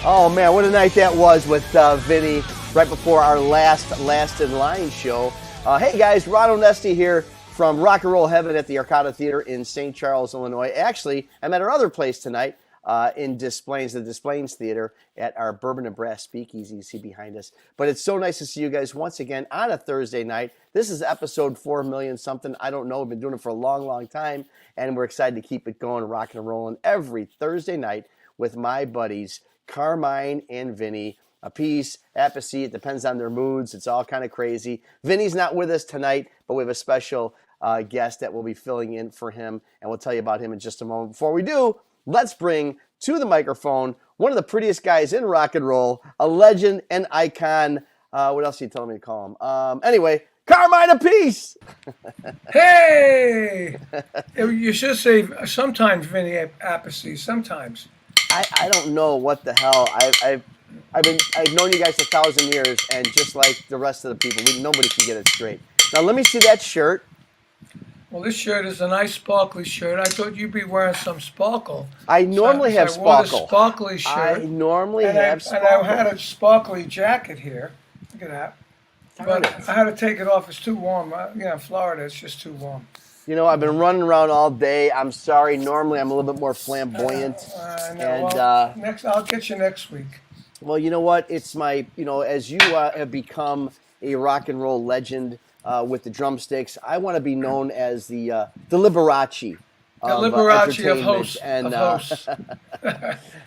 Oh man, what a night that was with Vinny right before our last in line show. Hey guys, Ron Onesti here from Rock and Roll Heaven at the Arcada Theater in St. Charles, Illinois. Actually, I'm at our other place tonight in Des Plaines, the Des Plaines Theater at our Bourbon and Brass Speakeasy you see behind us. But it's so nice to see you guys once again on a Thursday night. This is episode 4 million something. I don't know. We've been doing it for a long, long time, and we're excited to keep it going, rocking and rolling every Thursday night with my buddies Carmine and Vinny, a piece, apathy, it depends on their moods. It's all kind of crazy. Vinny's not with us tonight, but we have a special guest that will be filling in for him, and we'll tell you about him in just a moment. Before we do, let's bring to the microphone one of the prettiest guys in rock and roll, a legend, an icon. What else are you telling me to call him? Anyway, Carmine Apiece! Hey! You should say sometimes Vinny Apathy, sometimes. I don't know what the hell. I've known you guys 1,000 years, and just like the rest of the people, nobody can get it straight. Now let me see that shirt. Well, this shirt is a nice sparkly shirt. I thought you'd be wearing some sparkle. I normally have sparkle. I wore the sparkly shirt. I normally have sparkle. And I had a sparkly jacket here. Look at that. But I had to take it off. It's too warm. In Florida, it's just too warm. You know, I've been running around all day. I'm sorry. Normally, I'm a little bit more flamboyant. Next, I'll get you next week. Well, you know what? It's my, as you have become a rock and roll legend with the drumsticks, I want to be known as the Liberace. The Liberace of hosts. And,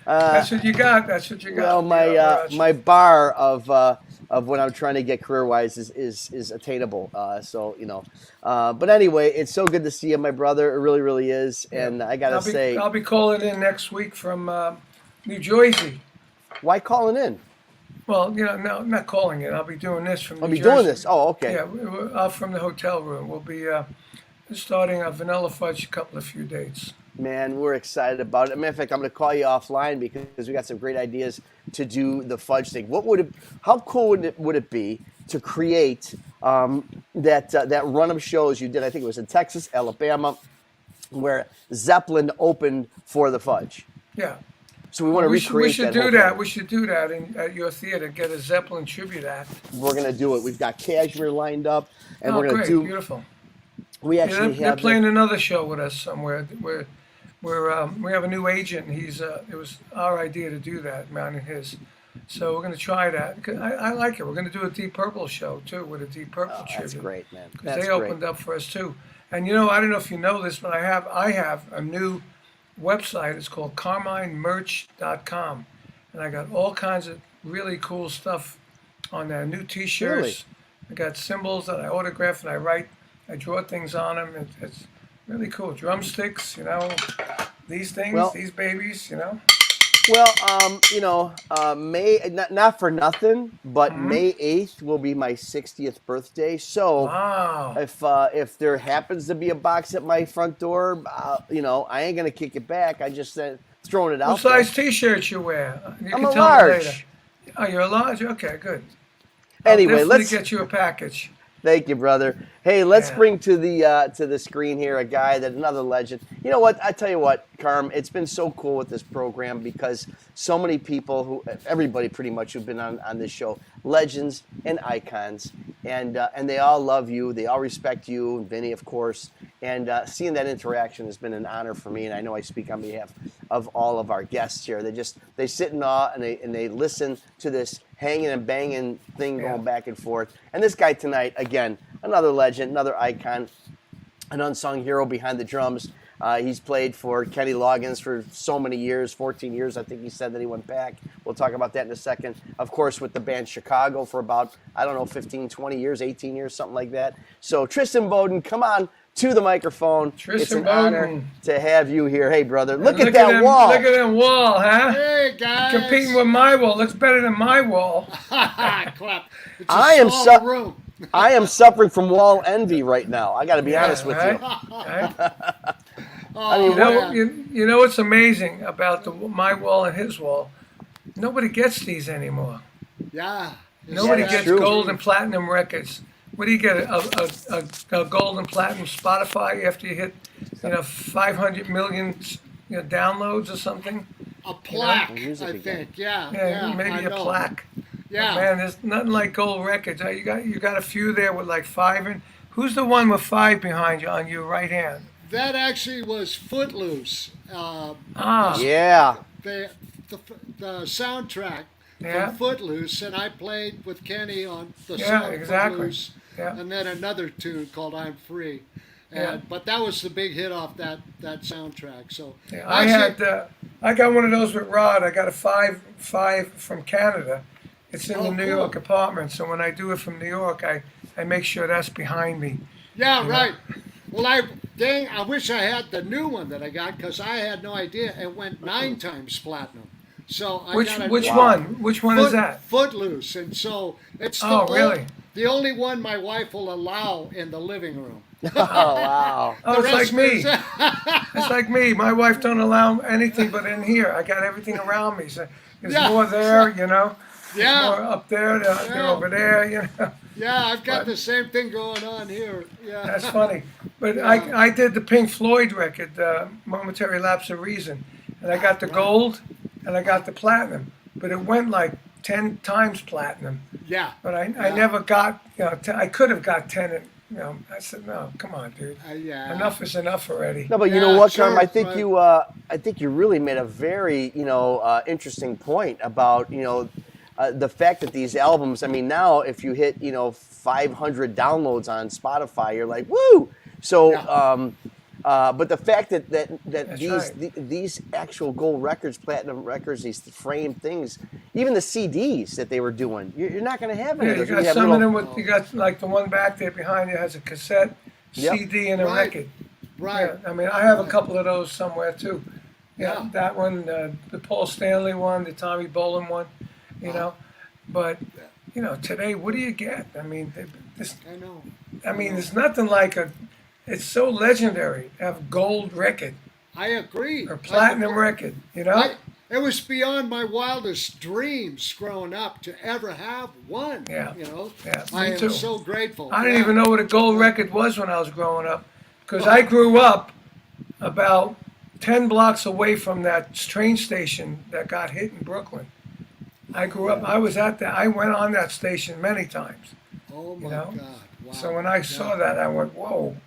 that's what you got. That's what you got. Well, my bar of what I'm trying to get career-wise is attainable. But anyway, it's so good to see you, my brother. It really, really is. And I got to say, I'll be calling in next week from New Jersey. Why calling in? Well, no, I'm not calling in. I'll be doing this from New Jersey. I'll be doing this? Oh, okay. Yeah, from the hotel room. We'll be starting a Vanilla Fudge few dates. Man, we're excited about it. Matter of fact, I'm going to call you offline because we got some great ideas to do the fudge thing. How cool would it be to create that run of shows you did? I think it was in Texas, Alabama, where Zeppelin opened for the fudge. Yeah. So we want to recreate that. We should do that. We should do that at your theater. Get a Zeppelin tribute act. We're going to do it. We've got Cashmere lined up, and we're going to do. Beautiful. We actually they're playing another show with us somewhere. We have a new agent. And it was our idea to do that, mine and his. So we're going to try that. I like it. We're going to do a Deep Purple show too with a Deep Purple tribute. That's great, man. Because they opened up for us too. And I don't know if you know this, but I have a new website. It's called CarmineMerch.com, and I got all kinds of really cool stuff on there. New T-shirts. Really? I got symbols that I autograph and I draw things on them. It's really cool. Drumsticks, these things, these babies, Well, May, not for nothing, but May 8th will be my 60th birthday. So wow. If there happens to be a box at my front door, I ain't going to kick it back. I just throwing it out. What size T-shirts you wear? I'm a large. Oh, you're a large? Okay, good. Anyway, let's get you a package. Thank you, brother. Hey, let's bring to the screen here a guy another legend. You know what? I tell you what, Carm, it's been so cool with this program because so many people everybody pretty much who've been on this show, legends and icons, and they all love you. They all respect you, and Vinny, of course. And seeing that interaction has been an honor for me, and I know I speak on behalf of all of our guests here. They sit in awe and they listen to this hanging and banging thing going back and forth. And this guy tonight, again, another legend, another icon, an unsung hero behind the drums. He's played for Kenny Loggins for so many years, 14 years. I think he said that he went back. We'll talk about that in a second. Of course, with the band Chicago for about, 15, 20 years, 18 years, something like that. So Tristan Bowden, come on to the microphone. Tristan it's an Bowden. honor to have you here. Hey, brother, look at that wall. Look at that wall, huh? Hey, guys. Competing with my wall. Looks better than my wall. Crap. It's a small room. I am suffering from wall envy right now. I got to be honest with you. Right? I mean, you know what's amazing about my wall and his wall? Nobody gets these anymore. Yeah. Nobody gets true. gold and platinum records. What do you get? A gold and platinum Spotify after you hit, 500 million, downloads or something? A plaque, I think. Yeah. Maybe a plaque. Yeah. But man, there's nothing like gold records. You got a few there with like 5 in. Who's the one with 5 behind you on your right hand? That actually was Footloose. yeah. The soundtrack Yeah. from Footloose, and I played with Kenny on the Yeah, song exactly. Footloose, Yeah. and then another tune called I'm Free. Yeah. But that was the big hit off that soundtrack. So Yeah, I got one of those with Rod. I got a 5 from Canada. It's in the New York apartment. So when I do it from New York, I make sure that's behind me. Yeah, right. Well, I wish I had the new one that I got, because I had no idea. It went 9 times platinum. So I Which got one? Which one is that? Footloose, and so it's the only one my wife will allow in the living room. Oh, wow. Oh, it's like me. It's like me. My wife don't allow anything but in here. I got everything around me. So there's more there, There's more up there. They're over there, Yeah, I've got the same thing going on here. Yeah. That's funny. But I did the Pink Floyd record, Momentary Lapse of Reason. And I got the gold and I got the platinum. But it went like 10 times platinum. Yeah. But I never got, I could have got 10. And, I said, no, come on, dude. Enough is enough already. No, but you know what, Carm? I think you really made a very, interesting point about, the fact that these albums, I mean, now if you hit, 500 downloads on Spotify, you're like, woo! So, but the fact that these actual gold records, platinum records, these framed things, even the CDs that they were doing, you're not going to have any of those. You got some of them you got like the one back there behind you has a cassette, CD, and a record. Right. Yeah, I mean, I have a couple of those somewhere too. Yeah. That one, the Paul Stanley one, the Tommy Bolin one, But, today, what do you get? I mean, I know. I mean, there's nothing like it's so legendary to have a gold record. I agree. Or platinum record, It was beyond my wildest dreams growing up to ever have one. Yeah. Yeah, I me too. am so grateful. I didn't even know what a gold record was when I was growing up, because I grew up about 10 blocks away from that train station that got hit in Brooklyn. I grew up. I was at that. I went on that station many times. Oh my God! Wow. So when I saw that, I went, "Whoa!"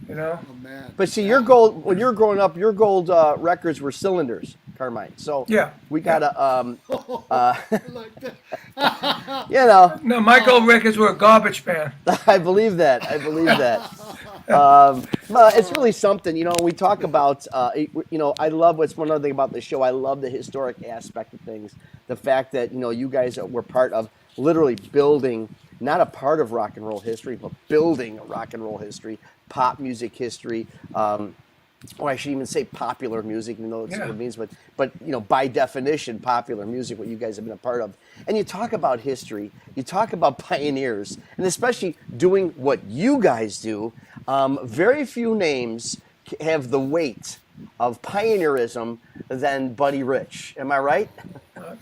Oh man! But see, your gold when you were growing up, your gold records were cylinders, Carmine. So we gotta like that. No, my gold records were a garbage pan. I believe that. It's really something, we talk about, I love what's one other thing about the show. I love the historic aspect of things. The fact that, you guys were part of literally building, not a part of rock and roll history, but building rock and roll history, pop music history. Or I should even say popular music, even though it's what it means, but by definition, popular music, what you guys have been a part of. And you talk about history, you talk about pioneers, and especially doing what you guys do. Very few names have the weight of pioneerism than Buddy Rich. Am I right?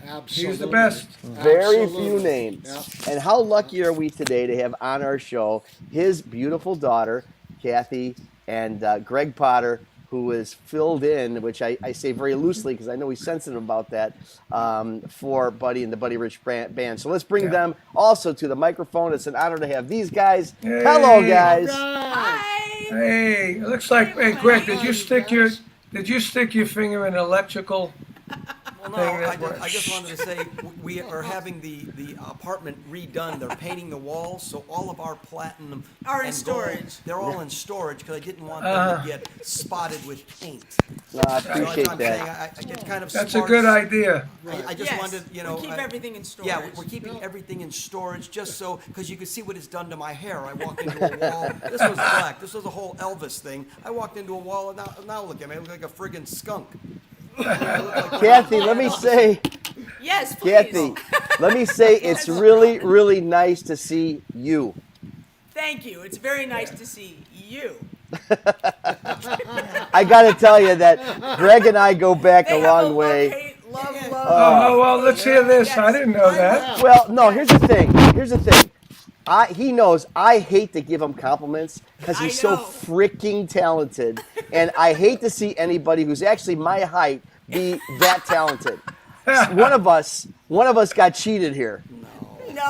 Absolutely. He's the best. Very few names. Yeah. And how lucky are we today to have on our show his beautiful daughter, Cathy, and Gregg Potter, who is filled in, which I say very loosely because I know he's sensitive about that, for Buddy and the Buddy Rich band. So let's bring them also to the microphone. It's an honor to have these guys. Hey. Hello, guys. Hi. Hey, it looks like, Gregg, did you stick your finger in electrical Well, no, thing that I just wanted to say we are having the apartment redone. They're painting the walls, so all of our platinum Are in and storage. gold, they're all in storage because I didn't want them to get spotted with paint. No, I So that's appreciate what I'm saying. that. I get kind of That's a sparse. good idea. I just Yes, wanted, you know. we keep everything in storage. Yeah, we're keeping everything in storage just so, because you can see what it's done to my hair. I walked into a wall. This was black. This was a whole Elvis thing. I walked into a wall, and now look at me. I look like a friggin' skunk. Kathy, let me say, Yes, please. Kathy, let me say it's really, really nice to see you. Thank you. It's very nice to see you. I got to tell you that Gregg and I go back They a have long way. love. Oh, well, let's hear this. I didn't know that. Well, no, here's the thing. He knows I hate to give him compliments because he's I so know. freaking talented. And I hate to see anybody who's actually my height be that talented. One of us got cheated here. No.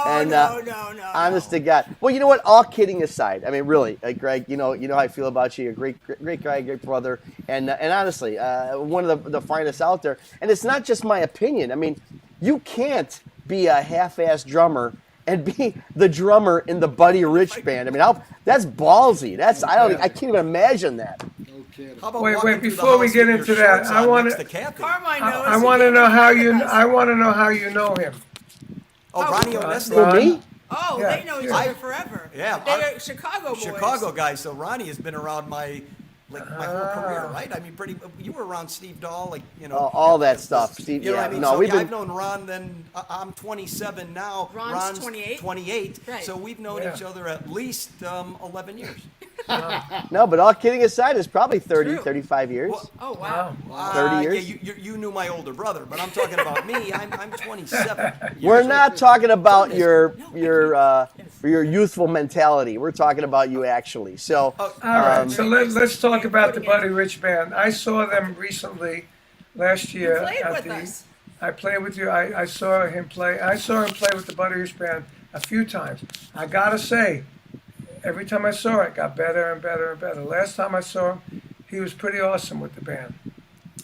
Honest to God. Well, you know what? All kidding aside, I mean, really, Gregg, you know how I feel about you. You're a great guy, great brother, and honestly, one of the finest out there. And it's not just my opinion. I mean, you can't be a half-ass drummer and be the drummer in the Buddy Rich band. I mean, that's ballsy. I can't even imagine that. No kidding. How about Wait, walking through the before we house get with into your that, shorts I on wanna- next to Cathy? Carmine knows. I he want to came know to how visit you. us. I want to know how you know him. Oh, Ronnie Onesti. For me? Oh, Yeah. they know each other forever. Yeah, They are Chicago boys. Chicago guy. So Ronnie has been around my whole career, right? I mean, you were around Steve Dahl, All that stuff, Steve. You know Yeah, what I mean? no, So, we've been. I've known Ron. Then I'm 27 now. Ron's 28? 28. Right. So we've known Yeah. each other at least 11 years. No, but all kidding aside, it's probably 30, True. 35 years. Well, Oh, wow. 30 years? Yeah, you knew my older brother, but I'm talking about me. I'm 27. We're years not old. talking about your Yes. youthful mentality. We're talking about you actually. So Oh, All right, Um, so let's talk about the Putting it- Buddy Rich Band. I saw them recently, last year. You played at with the, us. I played with you. I saw him play. I saw him play with the Buddy Rich Band a few times. I gotta say, every time I saw it, got better and better and better. Last time I saw him, he was pretty awesome with the band.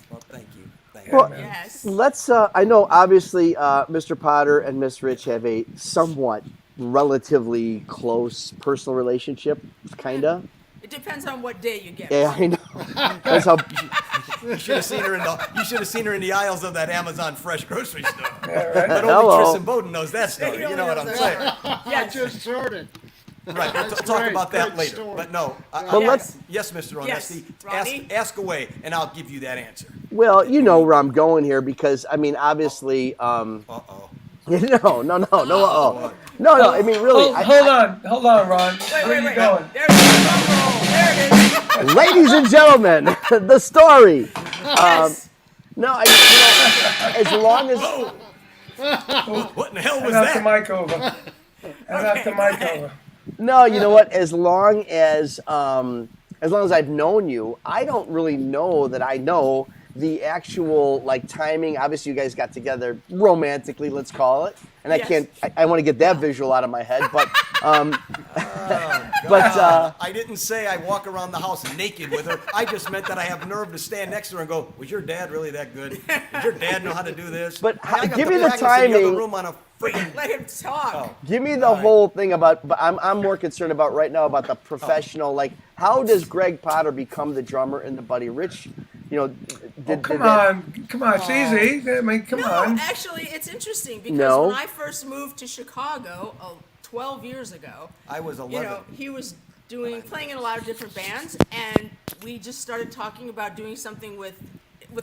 Well, thank you. Thank Well, you. Yes. let's. I know obviously Mr. Potter and Miss Rich have a somewhat relatively close personal relationship, kinda. It depends on what day you get. Yeah, I know. That's how. You should have seen her in the aisles of that Amazon fresh grocery store. right. But only Hello. Tristan Bowden knows that story. You know what I'm saying? I Yes. just heard it. Right. We'll That's talk great. about that Great later. story. But no. Well, let's. Yes, Mr. Yes. Onesti. Ronnie? Ask away, and I'll give you that answer. Well, you know where I'm going here because I mean, obviously. Uh-oh. No. No. I mean, really. Hold on, Ron. Where are you Wait. going? There's the drum roll. There it is. Ladies and gentlemen, the story. Yes. No, as long as What in the hell I was knocked the that? mic over. I knocked the go mic ahead. over. no, you know what? As long as I've known you, I don't really know that I know the actual like timing. Obviously, you guys got together romantically, let's call it. And Yes. I want to get that visual out of my head, but I didn't say I walk around the house naked with her. I just meant that I have nerve to stand next to her and go, "Was your dad really that good? Does your dad know how to do this?" But I got give me the practice in the other timing. room on a friggin' Let him talk. give me the whole thing about. But I'm more concerned about right now about the professional. Like, how does Gregg Potter become the drummer in the Buddy Rich? You know, Come on, it's easy. I mean, come No, on. actually, it's interesting because No. when I first moved to Chicago 12 years ago, I was 11. you know, he was playing in a lot of different bands, and we just started talking about doing something with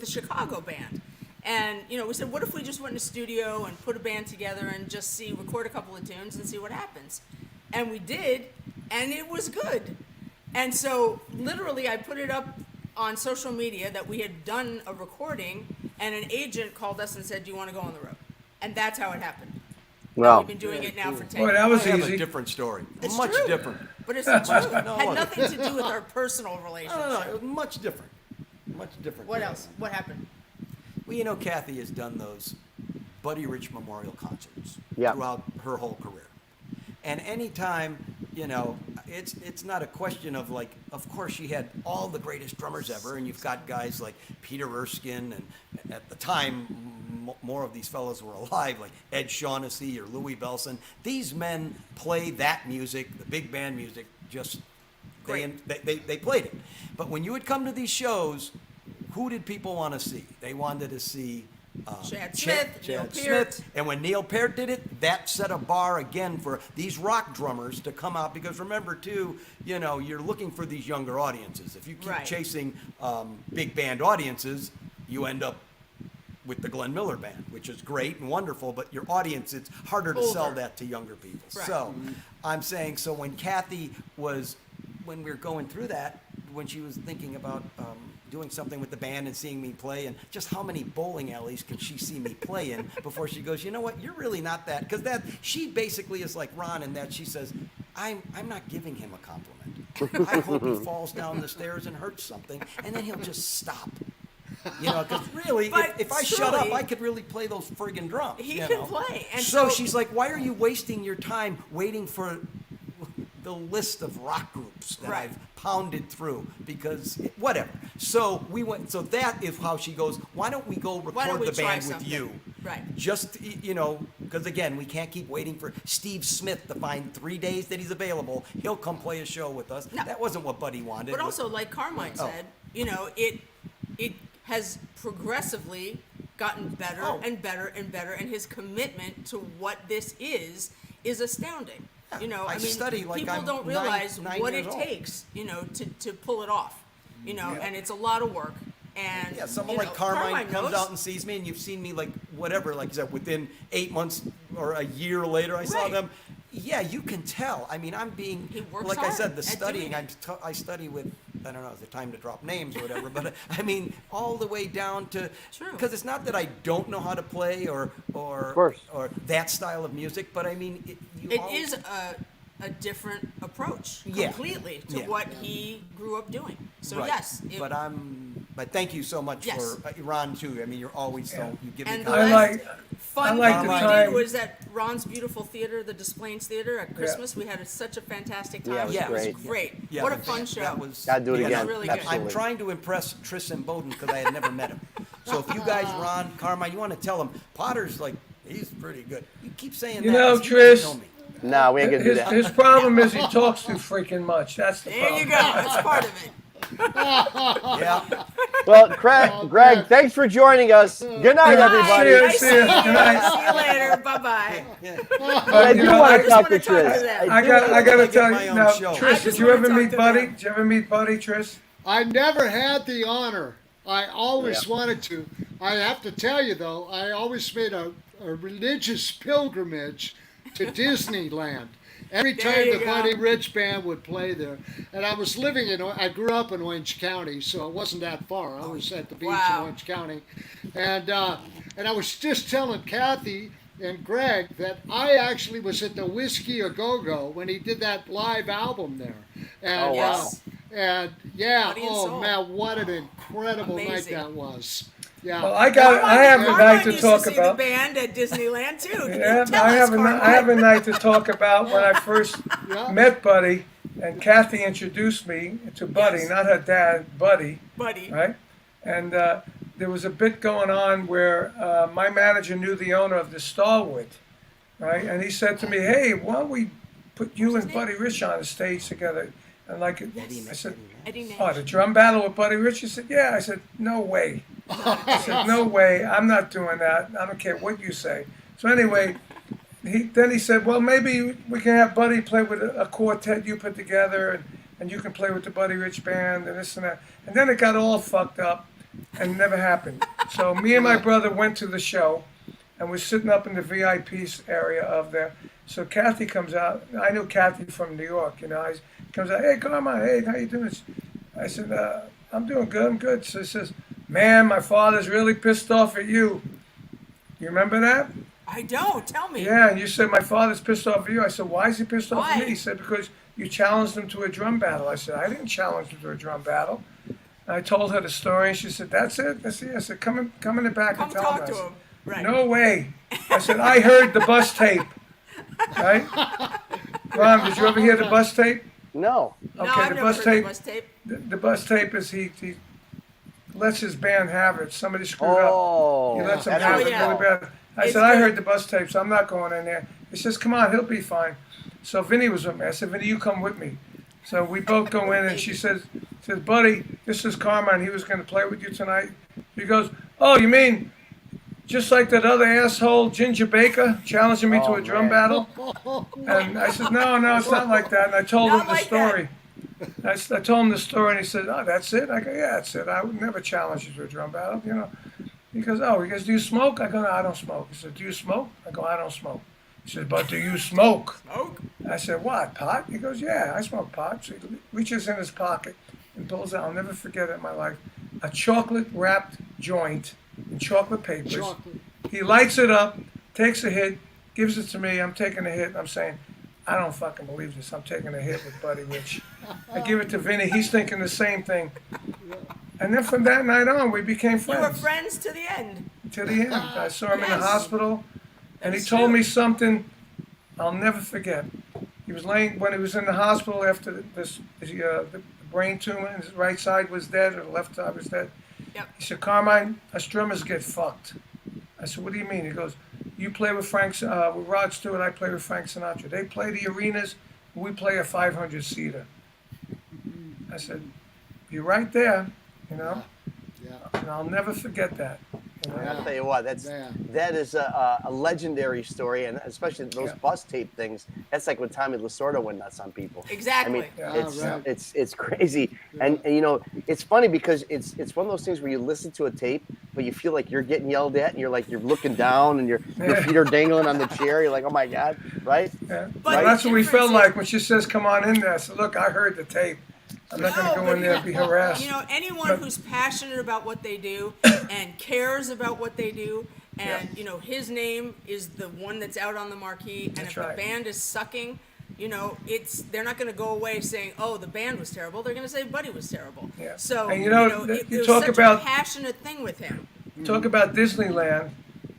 a Chicago band. And you know, we said, what if we just went in the studio and put a band together and just record a couple of tunes and see what happens? And we did, and it was good. And so, literally, I put it up on social media that we had done a recording, and an agent called us and said, "Do you want to go on the road?" And that's how it happened. Well, We've been doing it now for 10 Boy, years. that was I have a easy. different story. It's Much true. different. But it's the truth. No, Had look. nothing to do with our personal relationship. No, it was much different. Much different. What else? What happened? Well, you know, Cathy has done those Buddy Rich Memorial concerts Yeah. throughout her whole career. And anytime, you know, it's not a question of like, of course she had all the greatest drummers ever, and you've got guys like Peter Erskine, and at the time, more of these fellows were alive, like Ed Shaughnessy or Louis Bellson. These men play that music, the big band music, just they played it. But when you would come to these shows, who did people want to see? They wanted to see Chad Smith, Neil Chad Peart. Smith. And when Neil Peart did it, that set a bar again for these rock drummers to come out. Because remember, too, you know, you're looking for these younger audiences. If you keep Right. chasing big band audiences, you end up with the Glenn Miller Band, which is great and wonderful, but your audience, it's harder to sell Older. that to younger people. Right. So I'm saying, so when Cathy was, when we were going through that, when she was thinking about doing something with the band and seeing me play, and just how many bowling alleys could she see me play in before she goes, you know what, you're really not that, because that, she basically is like Ron in that she says, I'm not giving him a compliment. I hope he falls down the stairs and hurts something, and then he'll just stop. You know, because really, But if I shut up, truly, I could really play those friggin' drums. He you can know? play, and so so- she's like, why are you wasting your time waiting for the list of rock groups that Right. I've pounded through? Because whatever. So we went. So that is how she goes. Why don't we go Why don't record we the try band with something? you? Right. Just you know, because again, we can't keep waiting for Steve Smith to find 3 days that he's available. He'll come play a show with us. No. That wasn't what Buddy wanted. But also, like Carmine Oh. said, you know, it has progressively gotten better Oh. and better and better, and his commitment to what this is astounding. You know, I I mean, study like people I'm don't nine- realize 9 what years it old. takes, you know, to pull it off. You know, and it's a lot of work. And Yeah, someone you like know, Carmine comes knows. out and sees me, and you've seen me like whatever, like you said, within 8 months or a year later, I saw Right. them. Yeah, you can tell. I mean, I'm being, He works like I hard said, the at studying. doing I study with, I don't know, is it time to drop names or whatever? But I mean, all the way down to, True. because it's not that I don't know how to play or course. or that style of music, but I mean, It is a different approach Yeah. completely to Yeah. what he grew up doing. So right. yes, But thank you so much Yes. for Ron too. I mean, you're always so you give me and the I last like- fun I like thing the we time- did was at Ron's Beautiful Theater, the Desplains Theater at Christmas. We had such a fantastic time. Yeah, it was It was great. great. Yeah, What a but fun show. That was, Gotta do it yeah, again. really good. Absolutely. I'm trying to impress Tristan Bowden because I had never met him. So if you guys, Ron, Carmine, you want to tell him, Potter's like, he's pretty good. You keep saying You that. know, 'cause you guys Trish- know me. No, we ain't gonna do His, that. his problem is he talks too freaking much. That's the There problem. you go. That's part of it. Yeah. Well, Greg, thanks for joining us. Good night, Bye. everybody. See ya, Nice see ya. seeing you. Good night. See you later. Bye bye. But I do know, want I to just talk wanna to talk to Trish. them. I gotta get tell my you own now, show. I Trish. Did just you wanna ever talk meet to Buddy? them. Did you ever meet Buddy, Trish? I never had the honor. I always wanted to. I have to tell you though, I always made a religious pilgrimage to Disneyland. Every There time you the go. Buddy Rich Band would play there, and I was living in, I grew up in Orange County, so it wasn't that far. I was at the beach Wow. in Orange County, and I was just telling Cathy and Gregg that I actually was at the Whiskey A Go Go when he did that live album there, and Oh, wow. Yes. and yeah, Body and oh soul. man, what an incredible night Amazing. that was. Yeah. Well, I have a Carmine night to used talk to see about. the band at Disneyland too. Yeah, Tell I us, have Carmine. I have a night to talk about when I first Yeah. met Buddy, and Cathy introduced me to Buddy, Yes. not her dad, Buddy, Buddy. right? And there was a bit going on where my manager knew the owner of the Starwood, right? And he said to me, "Hey, why don't we put you and Buddy Rich on the stage together?" And like, I said, Eddie Nash. "Oh, the drum battle with Buddy Rich?" He said, "Yeah." I said, "No way." I said, "No way. I'm not doing that. I don't care what you say." So anyway, he said, "Well, maybe we can have Buddy play with a quartet you put together, and you can play with the Buddy Rich Band and this and that." And then it got all fucked up, and never happened. So me and my brother went to the show, and we're sitting up in the VIP area of there. So Cathy comes out. I knew Cathy from New York, you know. I comes out, "Hey, Carmine, hey, how you doing?" I said, "I'm doing good, I'm good." So he says, "Man, my father's really pissed off at you." You remember that? I don't. Tell me. Yeah, and you said, "My father's pissed off at you." I said, "Why is he pissed off at Why? me?" He said, "Because you challenged him to a drum battle." I said, "I didn't challenge him to a drum battle." And I told her the story, and she said, "That's it?" I said, "Come in the back Come and tell talk him." to I said, him. Right. "No way." I said, "I heard the bus tape." Right? Ron, did you ever hear the bus tape? No. No, Okay, I've the never bus heard tape. the bus tape. The bus tape is he lets his band have it. Somebody screwed up. Oh, He lets them that's have what it it's really called. bad. I It's said, I good. heard the bus tapes. I'm not going in there. He says, come on, he'll be fine. So Vinny was with me. I said, Vinny, you come with me. So we both go in, and she says, buddy, this is Carmine. He was going to play with you tonight. He goes, oh, you mean just like that other asshole Ginger Baker challenging me to Oh, a drum man. battle? And I said, no, it's not like that. And I told Not him the like that. story. I told him the story, and he said, oh, that's it? I go, yeah, that's it. I would never challenge you to a drum battle, you know. He goes, do you smoke? I go, no, I don't smoke. He said, do you smoke? I go, I don't smoke. He said, but do you smoke? Smoke? I said, what, pot? He goes, yeah, I smoke pot. So he reaches in his pocket and pulls out, I'll never forget it in my life, a chocolate wrapped joint in chocolate papers. Chocolate. He lights it up, takes a hit, gives it to me. I'm taking a hit, and I'm saying, I don't fucking believe this. I'm taking a hit with Buddy Rich. I give it to Vinny. He's thinking the same thing. And then from that night on, we became You friends. were friends to the end. To the end. I saw him in the Yes. hospital, and he That's told true. me something I'll never forget. He was laying, when he was in the hospital after the brain tumor, and his right side was dead, or the left side was dead. Yep. He said, Carmine, us drummers get fucked. I said, what do you mean? He goes, you play with with Rod Stewart, I play with Frank Sinatra. They play the arenas, we play a 500-seater. I said, you're right there, you know? Yeah. And I'll never forget that. You know? I'll tell you what, that is a legendary story, and especially those Yeah. bus tape things. That's like when Tommy Lasorda went nuts on people. Exactly. I mean, Yeah. it's crazy, and you know, it's funny because it's one of those things where you listen to a tape, but you feel like you're getting yelled at, and you're looking down, and your feet are dangling on the chair. You're like, oh my god, right? Yeah. But Well, that's what we difference felt is- like when she says, come on in there. I said, look, I heard the tape. I'm not going to No, go in there and be harassed. You know, anyone But- who's passionate about what they do and cares about what they do, and Yeah. you know, his name is the one that's out on the marquee. And That's if right. a band is sucking, you know, they're not going to go away saying, "Oh, the band was terrible." They're going to say, "Buddy was terrible." Yeah. So And you know, it you was talk such about- a passionate thing with him. Talk about Disneyland.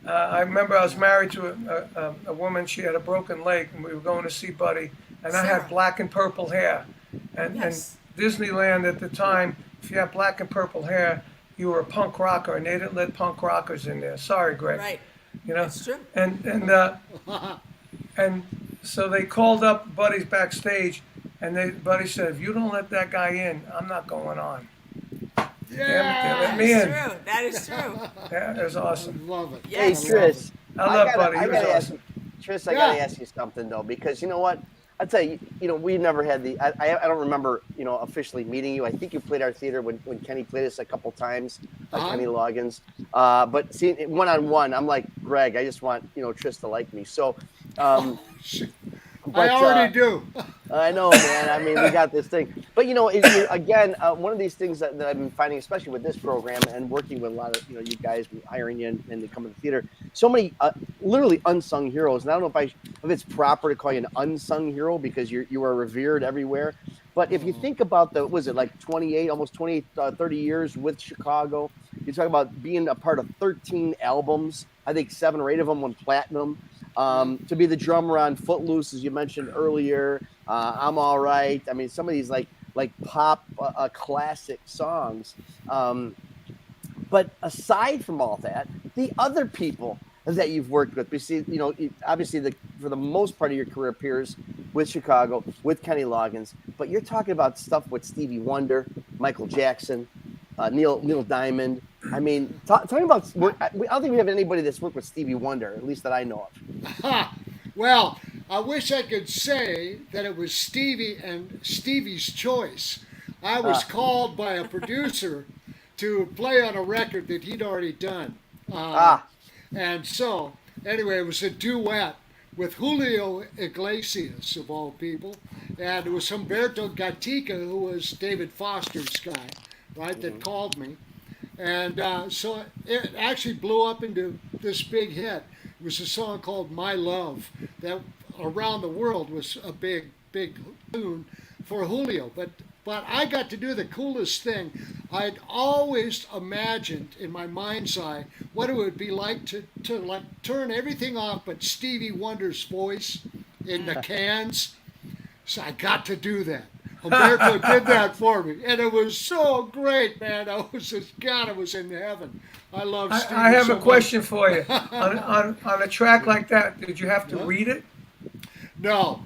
I remember I was married to a woman. She had a broken leg, and we were going to see Buddy. And I Sarah. had black and purple hair. And Yes. Disneyland at the time, if you had black and purple hair, you were a punk rocker, and they didn't let punk rockers in there. Sorry, Greg. Right. You know. That's true. And so they called up Buddy's backstage, and Buddy said, "If you don't let that guy in, I'm not going on." They let me That's in. true. That is true. Yeah, it was awesome. Love it. Hey, Yes. Tris, I love Buddy. He was gotta ask awesome. Tris, I Yeah. gotta ask you something though, because you know what? I tell you, you know, we never had I don't remember, you know, officially meeting you. I think you played our theater when Kenny played us a couple times, Kenny Loggins. But see, one on one, I'm like, Greg, I just want, you know, Tris to like me. So, I but, already do. I know, man. I mean, we got this thing. But, you know, again, one of these things that I've been finding, especially with this program and working with a lot of, you know, you guys hiring you and they come to the theater, so many literally unsung heroes. And I don't know if it's proper to call you an unsung hero because you are revered everywhere. But if you think about was it like 28, almost 28, 30 years with Chicago, you talk about being a part of 13 albums. I think 7 or 8 of them went platinum. To be the drummer on Footloose, as you mentioned earlier, I'm All Right. I mean, some of these like pop classic songs. But aside from all that, the other people that you've worked with, we see, you know, obviously for the most part of your career appears with Chicago, with Kenny Loggins, but you're talking about stuff with Stevie Wonder, Michael Jackson, Neil Diamond. I mean, talking about I don't think we have anybody that's worked with Stevie Wonder, at least that I know of. Well, I wish I could say that it was Stevie and Stevie's choice. I was called by a producer to play on a record that he'd already done. And so, anyway, it was a duet with Julio Iglesias, of all people. And it was Humberto Gatica, who was David Foster's guy, right, that called me. And so it actually blew up into this big hit. It was a song called My Love that around the world was a big tune for Julio. But I got to do the coolest thing. I'd always imagined in my mind's eye what it would be like to like turn everything off but Stevie Wonder's voice in the cans. So I got to do that. Umberto did that for me, and it was so great, man. I was just, God, I was in heaven. I love Stevie I have so a question for you. On a track like that, did you have to read it? No.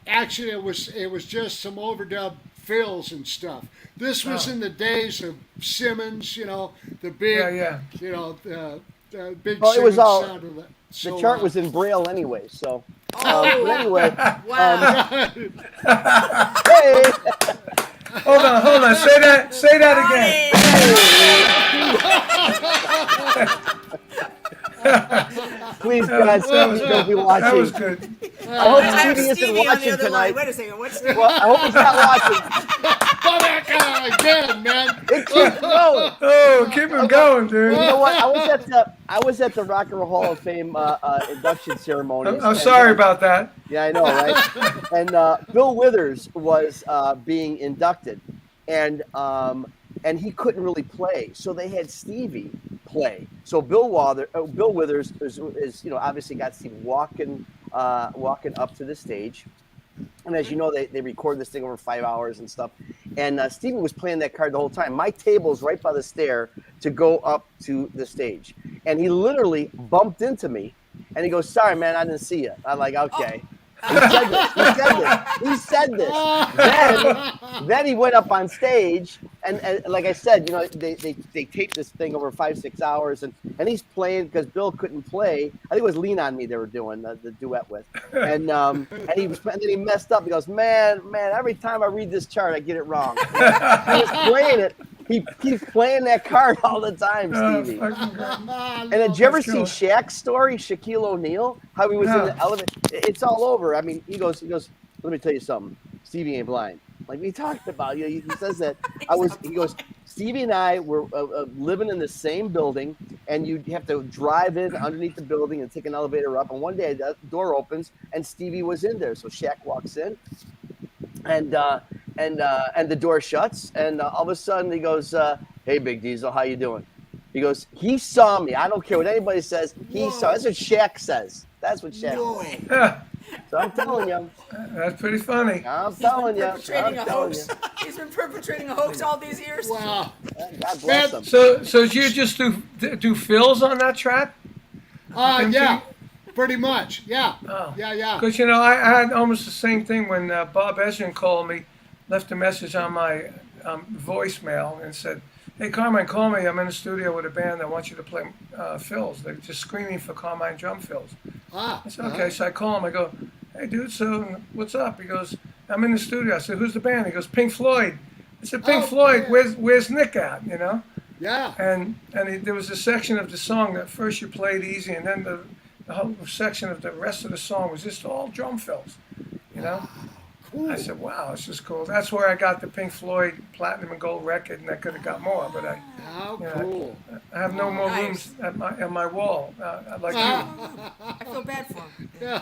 Actually, it was just some overdub fills and stuff. This was in the days of Simmons, the big, the big Well, it was Simmons all- sound of that. The chart was in Braille anyway, so. Oh, But anyway, wow. hey, Hold on. Say that again. please, God, Stevie, don't be watching. That was good. I hope I have Stevie isn't Stevie on the watching other tonight. line. Wait a second. What's Stevie? Well, I hope he's not watching. Oh, that guy again, man. It keeps going. Oh, keep him going, dude. You know what? I was at the Rock and Roll Hall of Fame induction ceremony. I'm sorry about that. Yeah, I know, right? And Bill Withers was being inducted, and he couldn't really play, so they had Stevie play. So Bill Withers is obviously got Stevie walking up to the stage. And as you know, they record this thing over 5 hours and stuff. And Stevie was playing that card the whole time. My table's right by the stair to go up to the stage. And he literally bumped into me. And he goes, "Sorry, man, I didn't see you." I'm like, okay. He said this. Then he went up on stage. And like I said, they taped this thing over 5-6 hours. And he's playing because Bill couldn't play. I think it was Lean on Me they were doing the duet with. And then he messed up. He goes, man, every time I read this chart, I get it wrong. He was playing it. He keeps playing that card all the time, Stevie. And did you ever see Shaq's story, Shaquille O'Neal? How he was in the elevator? It's all over. I mean, he goes, let me tell you something. Stevie ain't blind. Like we talked about, he says that. He goes, Stevie and I were living in the same building, and you have to drive in underneath the building and take an elevator up. And one day the door opens, and Stevie was in there. So Shaq walks in, and the door shuts, and all of a sudden he goes, "Hey, Big Diesel, how you doing?" He goes, "He saw me. I don't care what anybody says. He saw." That's what Shaq says. That's what Shaq says. So I'm telling you. That's pretty funny. I'm telling you. Perpetrating a hoax. He's been perpetrating a hoax all these years. Wow. God bless him. So you just do fills on that track? Yeah, pretty much. Yeah. Oh. Yeah. Because I had almost the same thing when Bob Ezrin called me, left a message on my voicemail and said, "Hey, Carmine, call me. I'm in the studio with a band. I want you to play fills. They're just screaming for Carmine drum fills." I said, "Okay." So I call him. I go, "Hey, dude, so what's up?" He goes, "I'm in the studio." I said, "Who's the band?" He goes, "Pink Floyd." I said, "Pink Floyd, yeah. where's Nick at?" Yeah. And there was a section of the song that first you played easy, and then the whole section of the rest of the song was just all drum fills, Cool. I said, "Wow, this is cool." That's where I got the Pink Floyd platinum and gold record, and I could have got more, but How cool. I have no more Nice. rooms at my wall. Like you. I feel bad for him. Yeah.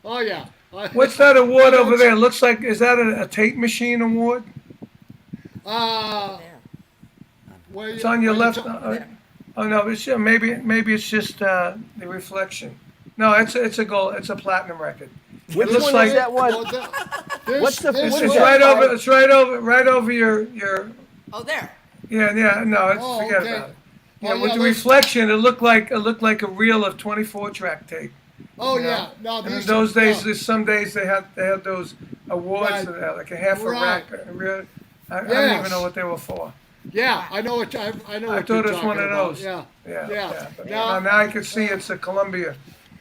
Oh, yeah. What's that award over there? Looks like, is that a tape machine award? Well, It's on your left. there. Oh no, it's maybe it's just the reflection. No, it's a gold. It's a platinum record. Which looks one like- is that one? What's the- this what It's is right that? over. It's right over your. Oh, there. Yeah. No, forget okay. about it. Oh, Yeah, with yeah, the reflection, it looked like a reel of 24-track tape. Oh, you know? yeah. No, And in these those days, no. there's some days they had those awards, Right. that had like a half a Right. rack. I don't Yes. even know what they were for. Yeah, I know what I what thought you're it was talking one of about. those. Yeah. Yeah. Yeah. But Now- now I can see it's a Columbia.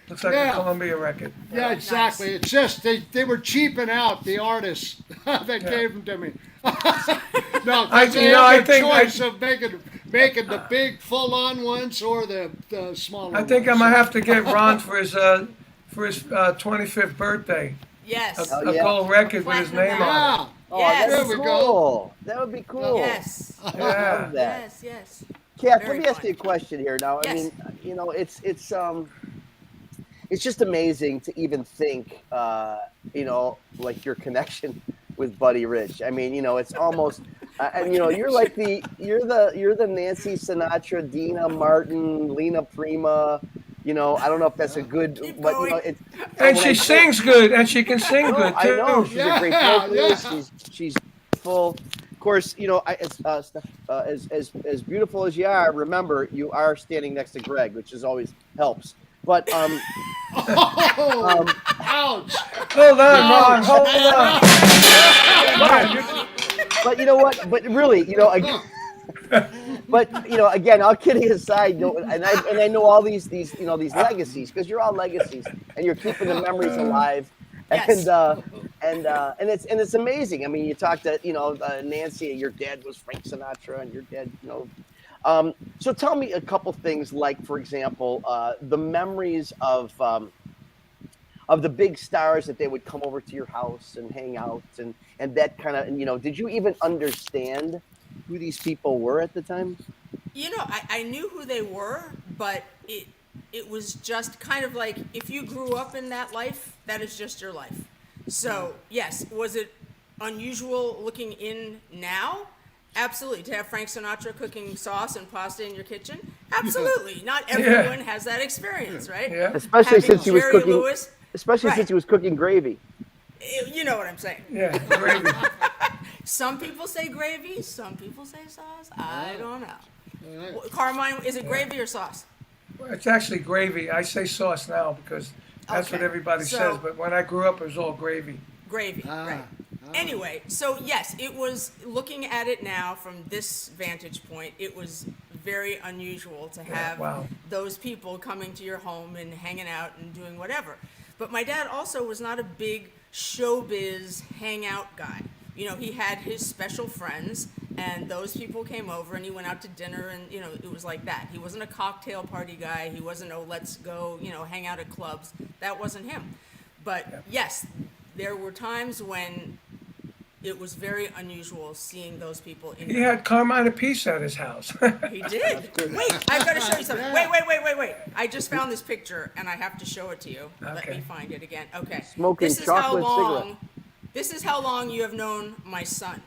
Looks like Yeah. a Columbia record. Yeah, exactly. It's just they were cheaping out the artists that gave them to me. No, I they had the choice of making the big full-on ones or the smaller. I think ones. I'm gonna have to get Ron for his 25th birthday Yes. Oh, a yeah. gold record with his Platinum name on Yeah. Oh, Yes. that'd There be we go. cool. That would be cool. Yes. it. I Yeah. love that. Yes. Kath, Very let me ask fun. you a question here. Now, I Yes. mean, it's just amazing to even think, like your connection with Buddy Rich. I mean, it's almost, and you're like you're the Nancy Sinatra, Dina Martin, Lena Prima. I don't know if that's a good, Keep but going. it's. And she sings good, and she can sing good I too. know she's a great Yeah, vocalist. She's beautiful. Of course, as beautiful as you are, remember you are standing next to Gregg, which is always helps. But Oh, ouch! Hold on, Ron. Hold on. but you know what? But really, again, but again, all kidding aside, and I know all these these legacies, because you're all legacies, and you're keeping the memories alive. Yes. And it's amazing. I mean, you talked to Nancy. Your dad was Frank Sinatra, and your dad, So tell me a couple things, like for example, the memories of the big stars that they would come over to your house and hang out, and that kind of, did you even understand who these people were at the time? I knew who they were, but it was just kind of like, if you grew up in that life, that is just your life. So yes, was it unusual looking in now? Absolutely. To have Frank Sinatra cooking sauce and pasta in your kitchen? Absolutely. Not everyone has that experience, right? Yeah. Especially Having since he was Jerry cooking. Lewis, Especially Right. since he was cooking gravy. you know what I'm saying. Yeah, gravy. Some people say gravy, some people say sauce. I don't know. All right. Carmine, is it gravy or sauce? It's actually gravy. I say sauce now because that's what Okay. everybody So- says. But when I grew up, it was all gravy. Gravy, right. Anyway, so yes, it was, looking at it now from this vantage point, it was very unusual to have wow. those people coming to your home and hanging out and doing whatever. But my dad also was not a big showbiz hangout guy. He had his special friends, and those people came over, and he went out to dinner, and it was like that. He wasn't a cocktail party guy. He wasn't, let's go, hang out at clubs. That wasn't him. But yes, there were times when it was very unusual seeing those people in. He had Carmine Apiece at his house. He did. Wait, I've got to show you something. Wait. I just found this picture, and I have to show it to you. Let Okay. me find it again. Okay. Smoking This is how chocolate long. cigarette. This is how long you have known my son.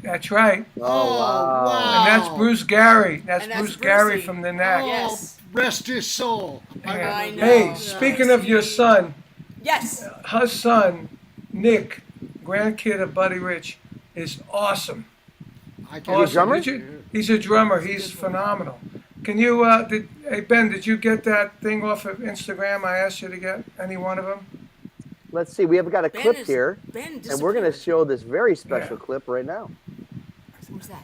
That's right. Oh, wow. And that's Bruce Gary. That's And that's Bruce Gary Brucey. from the Knack. Yes. Rest his soul. Yeah. I know. Hey, speaking of your son, Yes. her son, Nick, grandkid of Buddy Rich, is awesome. I He's a can drummer? He's a drummer. He's phenomenal. Can you, hey Ben, did you get that thing off of Instagram I asked you to get? Any one of them? Let's see. We have got a Ben clip is- here, Ben and we're going to disappeared. show this very special Yeah. clip right now. Who's that?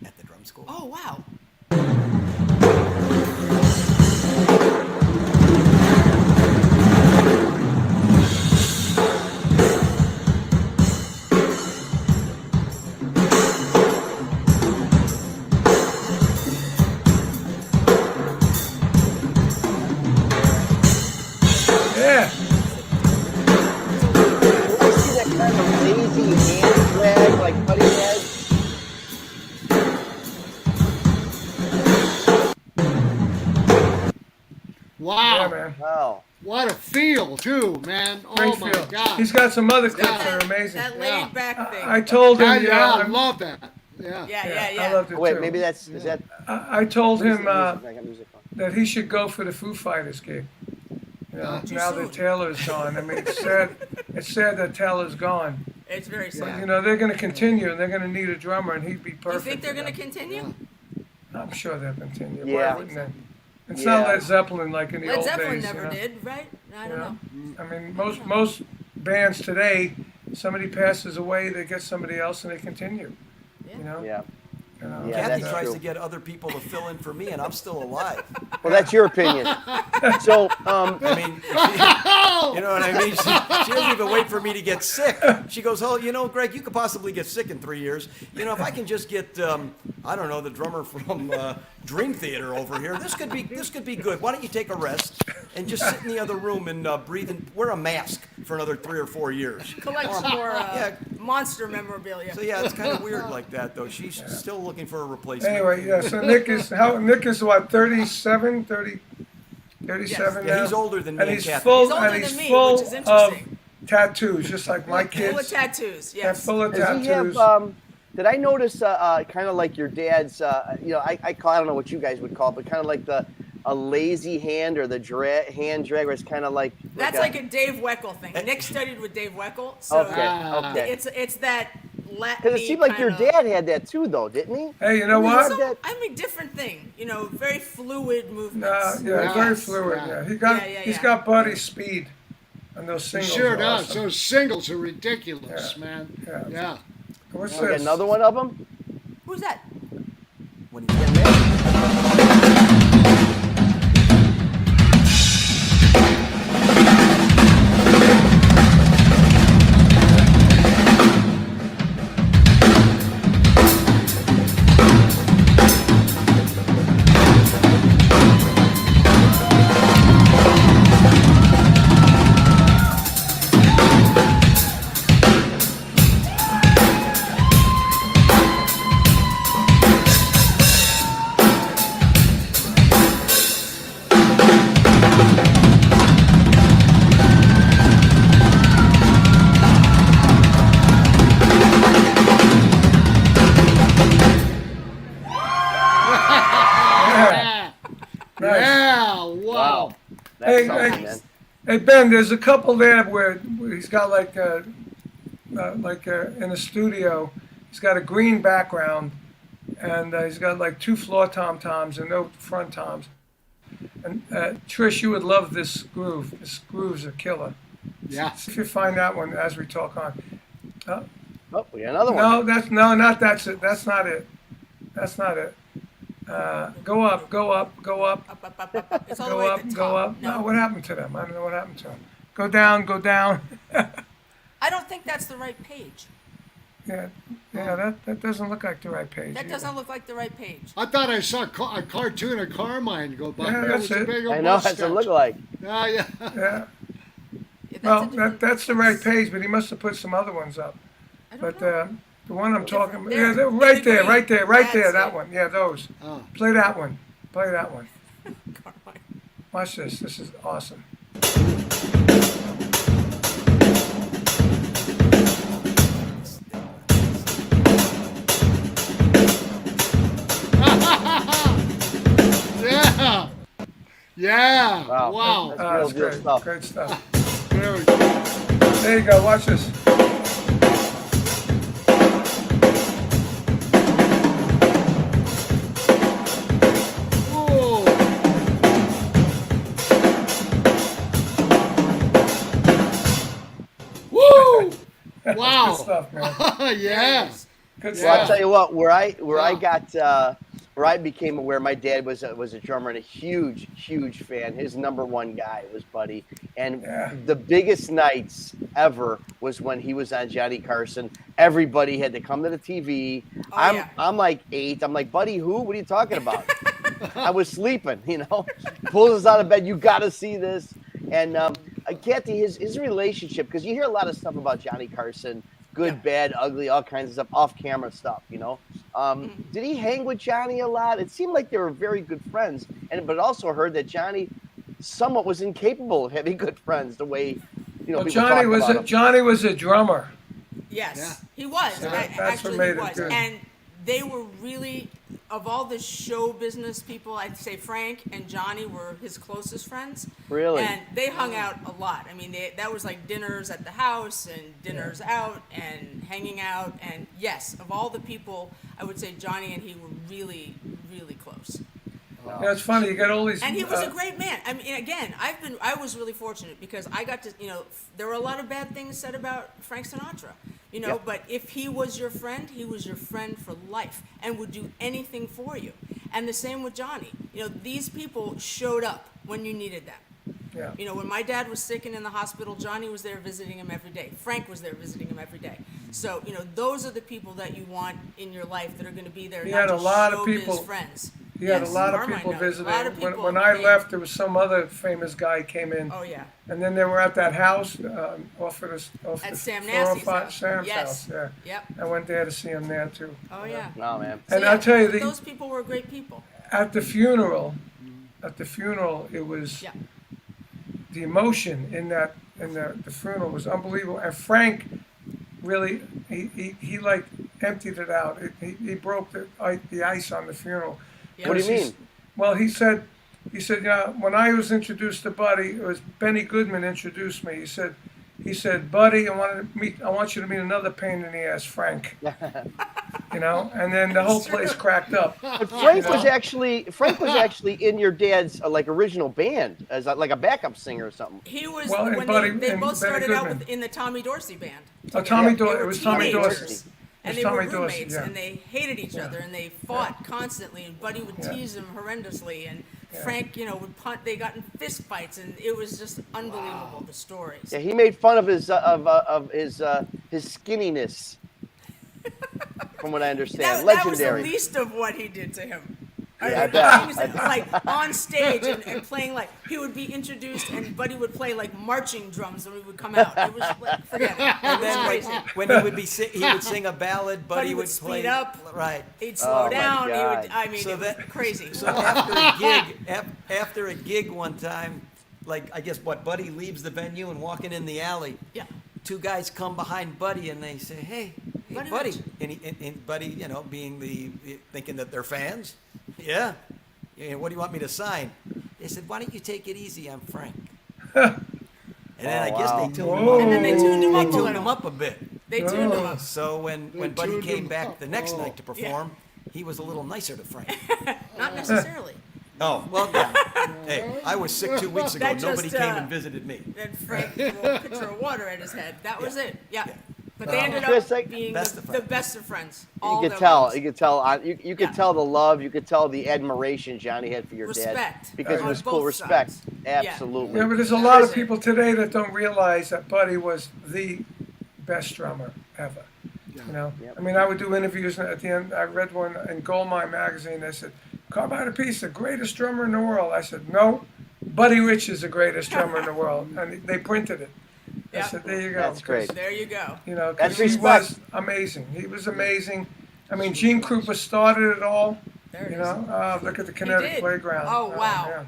At the drum school. Oh, wow. Yeah. I see that kind of lazy hand drag like Buddy has. Wow. Yeah, man. Wow. What a feel, too, man. Oh, Great my feel. God. He's got some other clips Yeah. that are amazing. That laid back thing. I told him, I love that. Yeah. Yeah. I loved it Oh, wait, too. maybe that's, is that? I told him I got music on. that he should go for the Foo Fighters gig. Too Now soon. that Taylor's gone. I mean, it's sad that Taylor's gone. It's very sad. They're going to continue, and they're going to need a drummer, and he'd be You perfect. think they're for going to them. continue? I'm sure they'll continue. Yeah. Why wouldn't they? It's Yeah. not Led Zeppelin like in the Led old Zeppelin days. never did, right? I don't know. I mean, most bands today, somebody passes away, they get somebody else, and they continue. You know? Yeah. know? Yeah, Cathy that's tries true. to get other people to fill in for me, and I'm still alive. Well, that's your opinion. So, I mean, you know what I mean? She doesn't even wait for me to get sick. She goes, "Oh, Gregg, you could possibly get sick in 3 years. If I can just get, I don't know, the drummer from Dream Theater over here, this could be good. Why don't you take a rest and just sit in the other room and breathe and wear a mask for another 3 or 4 years." Collect some more Yeah. monster memorabilia. So yeah, it's kind of weird like that, though. She's still looking for a replacement. Anyway, yeah. So Nick is what, 37, 30, 37 Yeah, now? he's older than me and and he's Cathy. full, He's older and than he's me, full which is interesting. of tattoos, just like my Full of kids. tattoos, They're yes. full of does he tattoos. have? Did I notice kind of like your dad's? I don't know what you guys would call it, but kind of like a lazy hand or the hand drag, where it's kind of like That's like a Dave Weckl thing. Nick studied with Dave Weckl, so okay. it's that let Because me it seemed like your kinda- dad had that too, though, didn't he? Hey, you know It's what? so, I mean, different thing. Very fluid movements. Yeah, very fluid. yeah. Yeah, he's got Buddy's speed on those He singles. sure are does. awesome. Those singles are ridiculous, Yeah. man. Yeah. Yeah. What's We got this? another one of them. Who's that? When he Yeah. Nice. Yeah. Wow. Wow. That's Hey, something, hey, man. Hey Ben, there's a couple there where he's got in a studio, he's got a green background, and he's got like 2 floor tom-toms and no front toms. And Trish, you would love this groove. This groove's a killer. Yeah. See if you find that one as we talk on. Oh, we got another one. Not that's it. That's not it. That's not it. Go up, go up, go up, Up. It's all the go way up, at the go top. up. No, what happened to them? I don't know what happened to them. Go down, go down. I don't think that's the right page. Yeah, that doesn't look like the right page. That either. doesn't look like the right page. I thought I saw a cartoon of Carmine go by. Yeah, There that's was a it. big I know that's what it looked like. Ah, yeah. Yeah. Yeah, Well, a different- that's the right page, but he must have put some other ones up. I don't But know. the one I'm talking about, There. yeah, right there, right there, right there, That's that it. one. Yeah, those. Oh. Play that one. Play that one. Carmine. Watch this. This is awesome. Yeah. Yeah. Wow. Wow. That's real That's deal great. stuff. Great stuff. Very good. There you go. Watch this. Whoa. Woo! Wow. Good stuff, man. Yeah. Good Well, I'll stuff. tell you what. Where I Yeah. got where I became aware, my dad was a drummer and a huge fan. His number one guy was Buddy, and Yeah. the biggest nights ever was when he was on Johnny Carson. Everybody had to come to the TV. yeah. I'm like 8. I'm like, Buddy, who? What are you talking about? I was sleeping, Pulls us out of bed. You got to see this. And Cathy, his relationship, because you hear a lot of stuff about Johnny Carson, good, bad, ugly, all kinds of stuff, off-camera stuff, Did he hang with Johnny a lot? It seemed like they were very good friends, but also heard that Johnny somewhat was incapable of having good friends the way, Well, people Johnny talk about him. Johnny was a drummer. Yes, Yeah. he was. That's what Actually, made he it was. good. And they were really, of all the show business people, I'd say Frank and Johnny were his closest friends. Really? And they hung out a lot. I mean, that was like dinners at the house and dinners out and hanging out. And yes, of all the people, I would say Johnny and he were really, really close. Yeah, it's funny. You got all these. And he was a great man. I mean, again, I was really fortunate because I got to, there were a lot of bad things said about Frank Sinatra, Yeah. but if he was your friend, he was your friend for life and would do anything for you. And the same with Johnny. These people showed up when you needed them. Yeah. When my dad was sick and in the hospital, Johnny was there visiting him every day. Frank was there visiting him every day. So, those are the people that you want in your life that are going to be there, He not had a just lot of showbiz people- friends. He had a Yes, lot of Carmine people knows. visiting. A lot of people When I came. left, there was some other famous guy came in, Oh, yeah. and then they were at that house off At the Sam 405 Nasty's house. Sam's Yes. house. Yeah. Yep. I went there to see him there too. Oh, yeah. No, man. So, And I'll tell you, those people were great people. at the funeral, it was Yeah. the emotion in the funeral was unbelievable. And Frank really he like emptied it out. He broke the ice on the funeral. Yeah. What do you Because mean? Well, he said He said, yeah, when I was introduced to Buddy, it was Benny Goodman introduced me. He said, Buddy, I want you to meet another pain in the ass, Frank. You know, and then the whole place cracked up. But Frank was actually in your dad's like original band as like a backup singer or something. He was Well, and when Buddy- they and both Benny started out Goodman. in the Tommy Dorsey band. Oh, Tommy They were it was Tommy teenagers, Dorsey. And It they was were Tommy Dorsey, roommates, yeah. and they hated each other, and they fought constantly. And Buddy would tease him horrendously, and Frank, you know, would punt. They got in fist fights, and it was just unbelievable. The stories. Yeah, he made fun of his skinniness. From what I understand, That was the legendary. least of what he did to him. I bet. Things that, like on stage and playing, like he would be introduced and Buddy would play like marching drums when we would come out. It was like, forget it. It And was then crazy. when he would he would sing a ballad, Buddy Buddy would play speed up. Right. He'd slow my down. He God. would. I mean, So it was that- crazy. So after a gig one time, like I guess Buddy leaves the venue and walking in the alley. Yeah. Two guys come behind Buddy and they say, "Hey, Buddy Buddy," Rich. and Buddy, you know, being thinking that they're fans. Yeah. Yeah, what do you want me to sign? They said, "Why don't you take it easy on Frank?" And then I guess wow. they tuned him up. And then they tuned him up a tuned little. him up a bit. They tuned him up. So when Buddy tuned came him back up. the next Oh. night to perform, he was a little nicer to Frank. Not necessarily. Oh, well done. Hey, I was sick 2 weeks ago. That just, Nobody came and visited me. Then Frank threw a pitcher of water at his head. That was it. Yeah. But they ended Just up like- being Best of the friends. best of friends. You All could their tell. lives. You could tell. You could tell the love. You could tell the admiration Johnny had for your dad Respect. because it On was cool. both Respect. sides. Yeah. Absolutely. Yeah, but there's a lot of people today that don't realize that Buddy was the best drummer ever. You know, Yep. I mean, I would do interviews, and at the end, I read one in Goldmine magazine. They said, "Carbide Apiece, the greatest drummer in the world." I said, "No, Buddy Rich is the greatest drummer in the world," and they printed it. I Yep. said, "There you go." That's great. There you go. You know, That's because he respect. was amazing. He was amazing. I mean, Gene Krupa started it all. There it You is. know, look at the Kinetic did. Playground. Oh, wow. Yeah.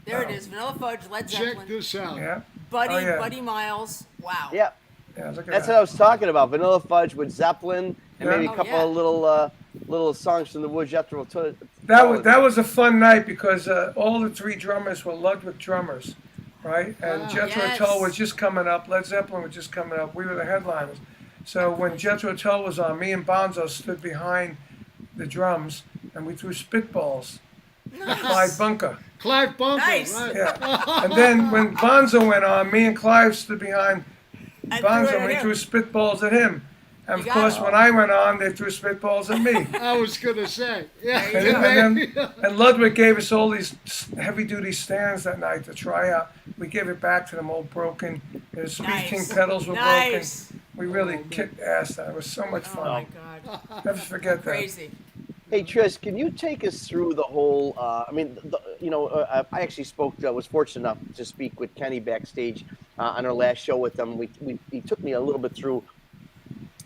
There it is. Vanilla Fudge, Led Check Zeppelin, this out. Yeah. Buddy, Oh, yeah. Buddy Miles. Wow. Yeah. Yeah. Look at That's that. what I was talking about. Vanilla Fudge with Zeppelin, and Yeah. maybe a Oh, couple yeah. of little songs from the Wood Jethro Tull. That was a fun night because all the three drummers were Ludwig drummers, right? And Ah. Jethro Yes. Tull was just coming up. Led Zeppelin was just coming up. We were the headliners. So when Jethro Tull was on, me and Bonzo stood behind the drums and we threw spitballs. Clyde Bunker. Clive Bunker, Nice. right? Yeah. And then when Bonzo went on, me and Clive stood behind And threw it Bonzo at and we him. threw spitballs at him. And of You got course, it. when I went on, they threw spitballs at me. I was gonna say, yeah. And Ludwig gave us all these heavy-duty stands that night to try out. We gave it back to them, all broken. The Speed Nice. King pedals were Nice. broken. We really kicked ass. That was so much Oh fun. my God. Never forget that. Crazy. Hey Tris, can you take us through the whole? I mean, I actually was fortunate enough to speak with Kenny backstage on our last show with them. He took me a little bit through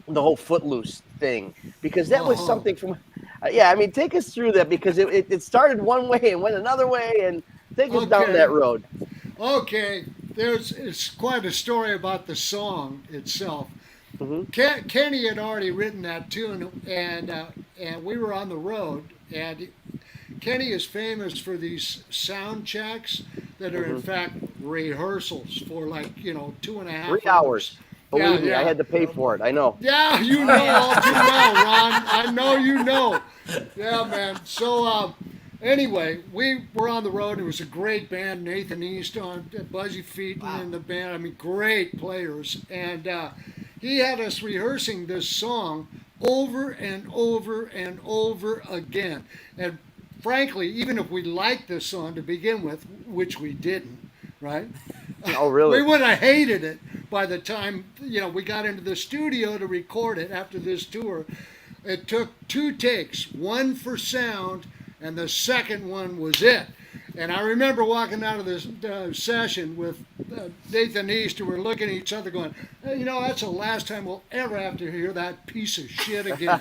the whole Footloose thing because that was something from. I mean, take us through that because it started one way and went another way, and take us down Okay. that road. Okay, it's quite a story about the song itself. Mm-hmm. Kenny had already written that tune, and we were on the road. And Kenny is famous for these sound checks that are in fact rehearsals for 2.5 3 hours. Believe me, yeah. I had to pay for it. I know. Yeah, you know all too well, Ron. I know you know. Yeah, man. So anyway, we were on the road. It was a great band. Nathan East on Buzzy Featon in the band. I mean, great players. And he had us rehearsing this song over and over and over again. And frankly, even if we liked this song to begin with, which we didn't, right? Oh, really? We would have hated it by the time we got into the studio to record it after this tour. It took 2 takes, one for sound, and the second one was it. And I remember walking out of this session with Nathan East, and we're looking at each other going, hey, that's the last time we'll ever have to hear that piece of shit again.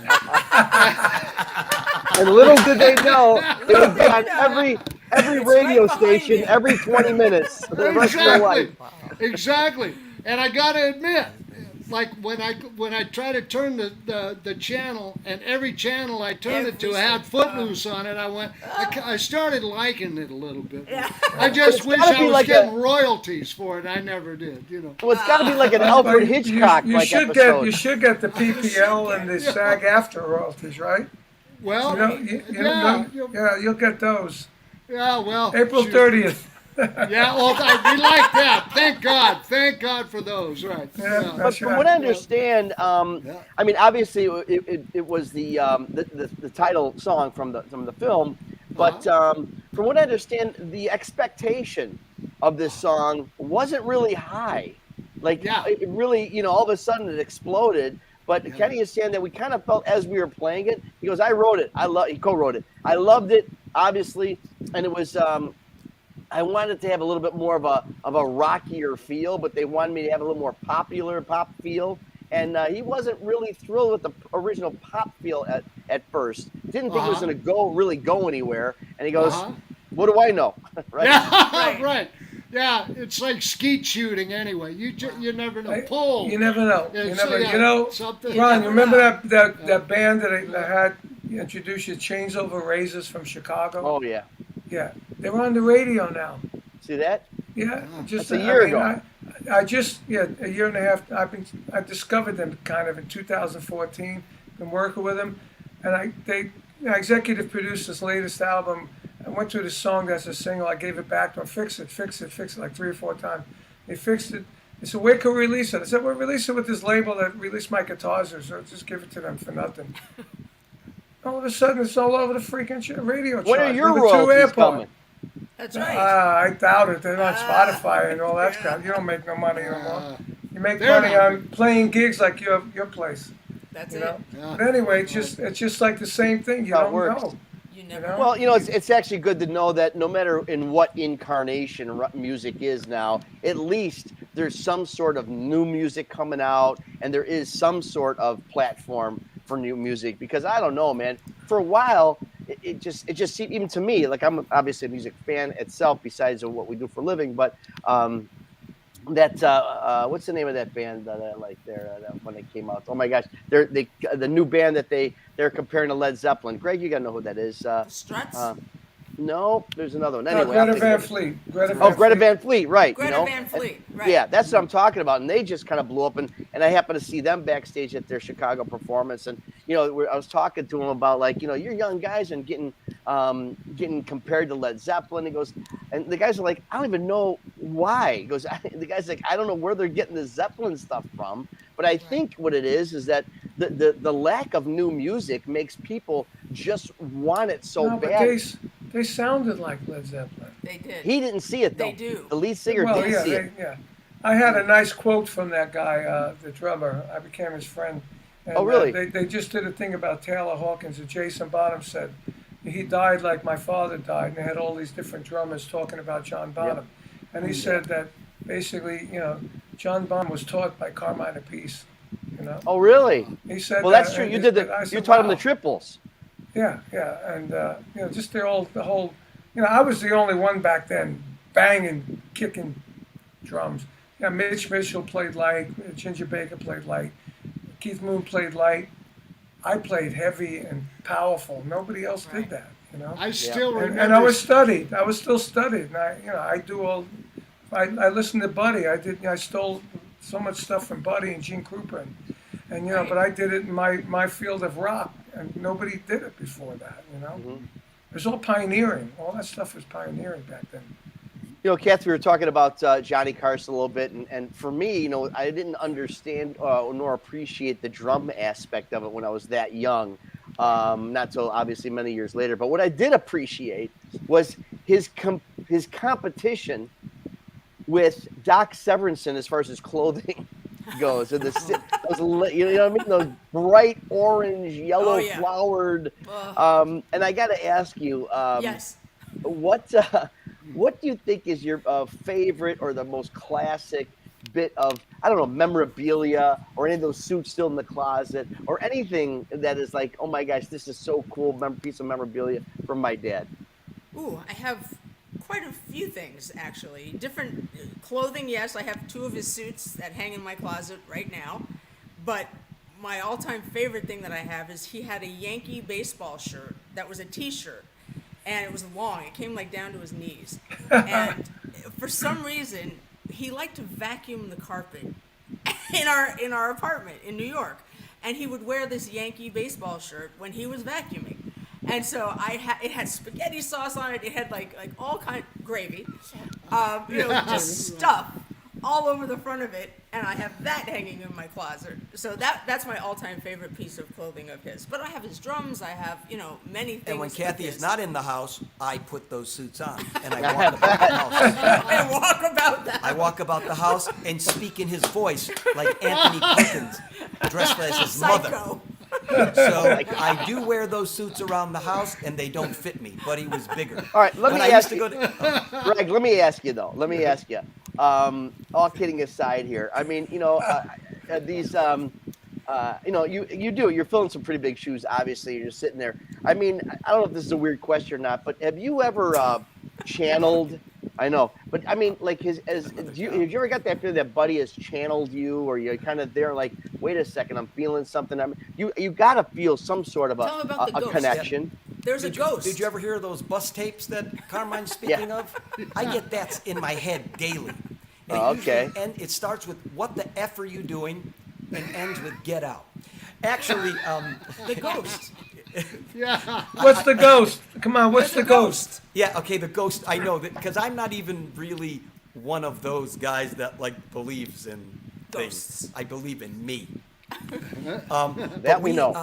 And little did they know it would be on every It's radio right behind station you. every 20 minutes for the rest of their life. Exactly. And I got to admit, like when I try to turn the channel, and every channel I turned it to had Footloose on it, I started liking it a little bit. Yeah. I just wish gotta I be was like getting royalties for it. I never did, you know. Well, it's got to be like an Well, Alfred Hitchcock you like should episode. you should get the PPL and the SAG after royalties, right? Well, You know, you'll get those. yeah, well, April shoot. 30th. Yeah, well, we like that. Thank God for those, right? Yeah, But that's from what I right. understand, I mean, obviously it was the title song from the film, but from what I understand, the expectation of this song wasn't really high. Like Yeah. it really, all of a sudden it exploded. But Kenny is saying that we kind of felt as we were playing it. He goes, "I wrote it. He co-wrote it. I loved it, obviously, and it was." I wanted to have a little bit more of a rockier feel, but they wanted me to have a little more pop feel. And he wasn't really thrilled with the original pop feel at first. Didn't think it was going to really go anywhere. And he goes, "What do I know?" Right? Yeah, right. Yeah, it's like skeet shooting anyway. You never know. Pull. You never know. Yeah, You so, never. yeah, You know, something. Ron, you remember that band that I had introduced you, Chains Over Razors from Chicago? Oh yeah. Yeah, they're on the radio now. See that? Yeah, just That's a year ago. I just a year and a half. I discovered them kind of in 2014. Been working with them, and they executive produced this latest album. I went through the song as a single. I gave it back to them. Fix it, like 3 or 4 times. They fixed it. They said, "Where can we release it?" I said, "We'll release it with this label that released my guitars, or just give it to them for nothing." All of a sudden, it's all over the freaking radio charts. When are your with the 2 royalties airport. coming? That's right. I doubt it. They're on Spotify and all that crap. You don't make no money anymore. You make They're money not. on playing gigs like your place. That's You it. know. Yeah. But anyway, it's just like the same thing. You How it don't works. know. You never know? Well, it's actually good to know that no matter in what incarnation music is now, at least there's some sort of new music coming out, and there is some sort of platform for new music. Because I don't know, man. For a while, it just seemed, even to me, like I'm obviously a music fan itself, besides what we do for a living, but what's the name of that band that I like there when they came out? Oh my gosh, the new band that they're comparing to Led Zeppelin. Greg, you gotta know who that is. The Struts. No, there's another one. No, Anyway, I'll Greta think Van of it. Fleet. Greta Van Fleet, right? Greta Van Fleet, right. Yeah, that's what I'm talking about. And they just kind of blew up, and I happened to see them backstage at their Chicago performance, and I was talking to them about, like, you're young guys and getting compared to Led Zeppelin. He goes, and the guys are like, I don't even know why. He goes, the guy's like, I don't know where they're getting the Zeppelin stuff from, but I think what it is that the lack of new music makes people just want it so No, but bad. they sounded like Led Zeppelin. They did. He didn't see it though. They do. The lead singer Well, didn't see it. yeah. I had a nice quote from that guy, the drummer. I became his friend. And, Oh, really? They just did a thing about Taylor Hawkins, and Jason Bonham said he died like my father died, and they had all these different drummers talking about John Bonham. And he said that basically, John Bonham was taught by Carmine Apiece. Oh, really? He said Well, that, that's true. and You he did said- the. I You said, taught him "Wow." the triples. Yeah, and just the whole. I was the only one back then banging, kicking drums. Yeah, Mitch Mitchell played light, Ginger Baker played light, Keith Moon played light. I played heavy and powerful. Nobody else did that, I still remember. And I was studied. I was still studied. And I do all. I listened to Buddy. I stole so much stuff from Buddy and Gene Krupa, and but I did it in my field of rock, and nobody did it before that. It was all pioneering. All that stuff was pioneering back then. Cathy, we were talking about Johnny Carson a little bit, and for me, I didn't understand nor appreciate the drum aspect of it when I was that young. Not till obviously many years later. But what I did appreciate was his competition with Doc Severinsen as far as his clothing goes. And those, what I mean? Those bright orange, yellow flowered. And I got to ask you, Yes. what do you think is your favorite or the most classic bit of, I don't know, memorabilia or any of those suits still in the closet or anything that is like, oh my gosh, this is so cool, piece of memorabilia from my dad? Ooh, I have quite a few things, actually. Different clothing, yes. I have 2 of his suits that hang in my closet right now. But my all-time favorite thing that I have is he had a Yankee baseball shirt that was a T-shirt, and it was long. It came like down to his knees. And for some reason, he liked to vacuum the carpet in our apartment in New York, and he would wear this Yankee baseball shirt when he was vacuuming. And so it had spaghetti sauce on it. It had like all kind gravy, just stuff all over the front of it, and I have that hanging in my closet. So that's my all-time favorite piece of clothing of his. But I have his drums. I have many things. And when Cathy of is his. not in the house, I put those suits on and I walk about the house. I walk about that. I walk about the house and speak in his voice like Anthony Perkins, dressed as his mother. Psycho. So I do wear those suits around the house, and they don't fit me. But he was bigger. All right, let When me I used ask to you, go to, Greg. Let me ask you though. Let me ask you. All kidding aside here, I mean, these, you're filling some pretty big shoes. Obviously, you're just sitting there. I mean, I don't know if this is a weird question or not, but have you ever channeled? I know, but I mean, like, have you ever got that feeling that Buddy has channeled you, or you're kind of there, like, wait a second, I'm feeling something. I mean, you got to feel some sort of Tell him about the a ghost. connection. There's a ghost. Did you ever hear those bus tapes that Carmine's speaking of? I get that in my head daily. And Okay. it starts with, what the F are you doing? And ends with, get out. Actually, The ghost. Yeah. What's the ghost? Come on, what's the ghost? yeah, okay, the ghost, I know that, because I'm not even really one of those guys that, like, believes in Ghosts. things. I believe in me. That But we know.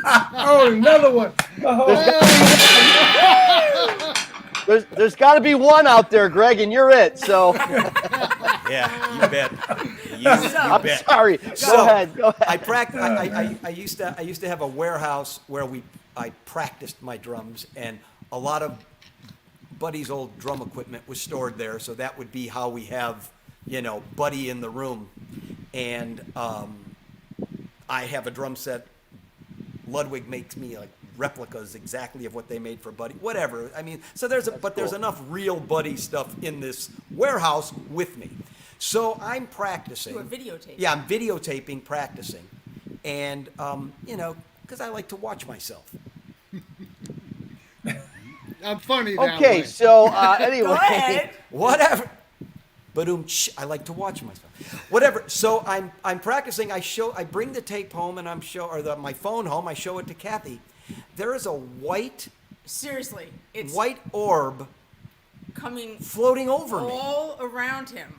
Oh, another one. Oh, There's got to be one out there, Greg, and you're it. So Yeah, you bet. You I'm bet. sorry. So, Go ahead. I used to have a warehouse where I practiced my drums, and a lot of Buddy's old drum equipment was stored there. So that would be how we have, Buddy in the room, and I have a drum set. Ludwig makes me like replicas exactly of what they made for Buddy. Whatever. I mean, so there's cool. enough real Buddy stuff in this warehouse with me. So I'm practicing. You were videotaping. Yeah, I'm videotaping, practicing, and because I like to watch myself. I'm funny that Okay, way. so anyway. Go ahead. Whatever. But I like to watch myself. Whatever. So I'm practicing. I bring the tape home and my phone home. I show it to Cathy. There is a Seriously, it's white orb coming floating over me. all around him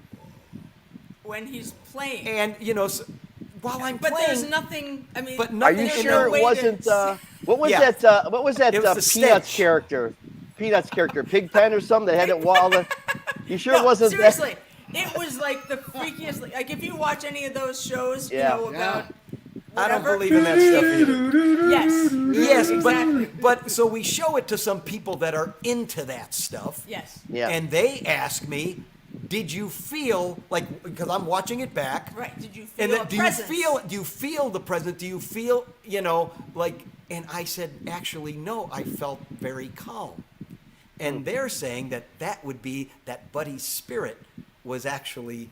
when he's playing. And while I'm But playing, there's nothing. I mean, But Are nothing you there's sure no it way wasn't? to- What was Yeah. that? What was that? It was the Peanuts stench. character. Peanuts character, Pigpen or something that had it wall. You sure it No, wasn't seriously, it was like the freakiest. Like if you watch any of those shows, Yeah. about. I don't whatever, believe in that stuff either. Yes. Yes, Exactly. but so we show it to some people that are into that stuff. Yes. Yeah. And they ask me, did you feel like, because I'm watching it back. Right. Did you feel And a then, do presence? you feel the presence? Do you feel, like, and I said, actually, no, I felt very calm. And they're saying that would be that Buddy's spirit was actually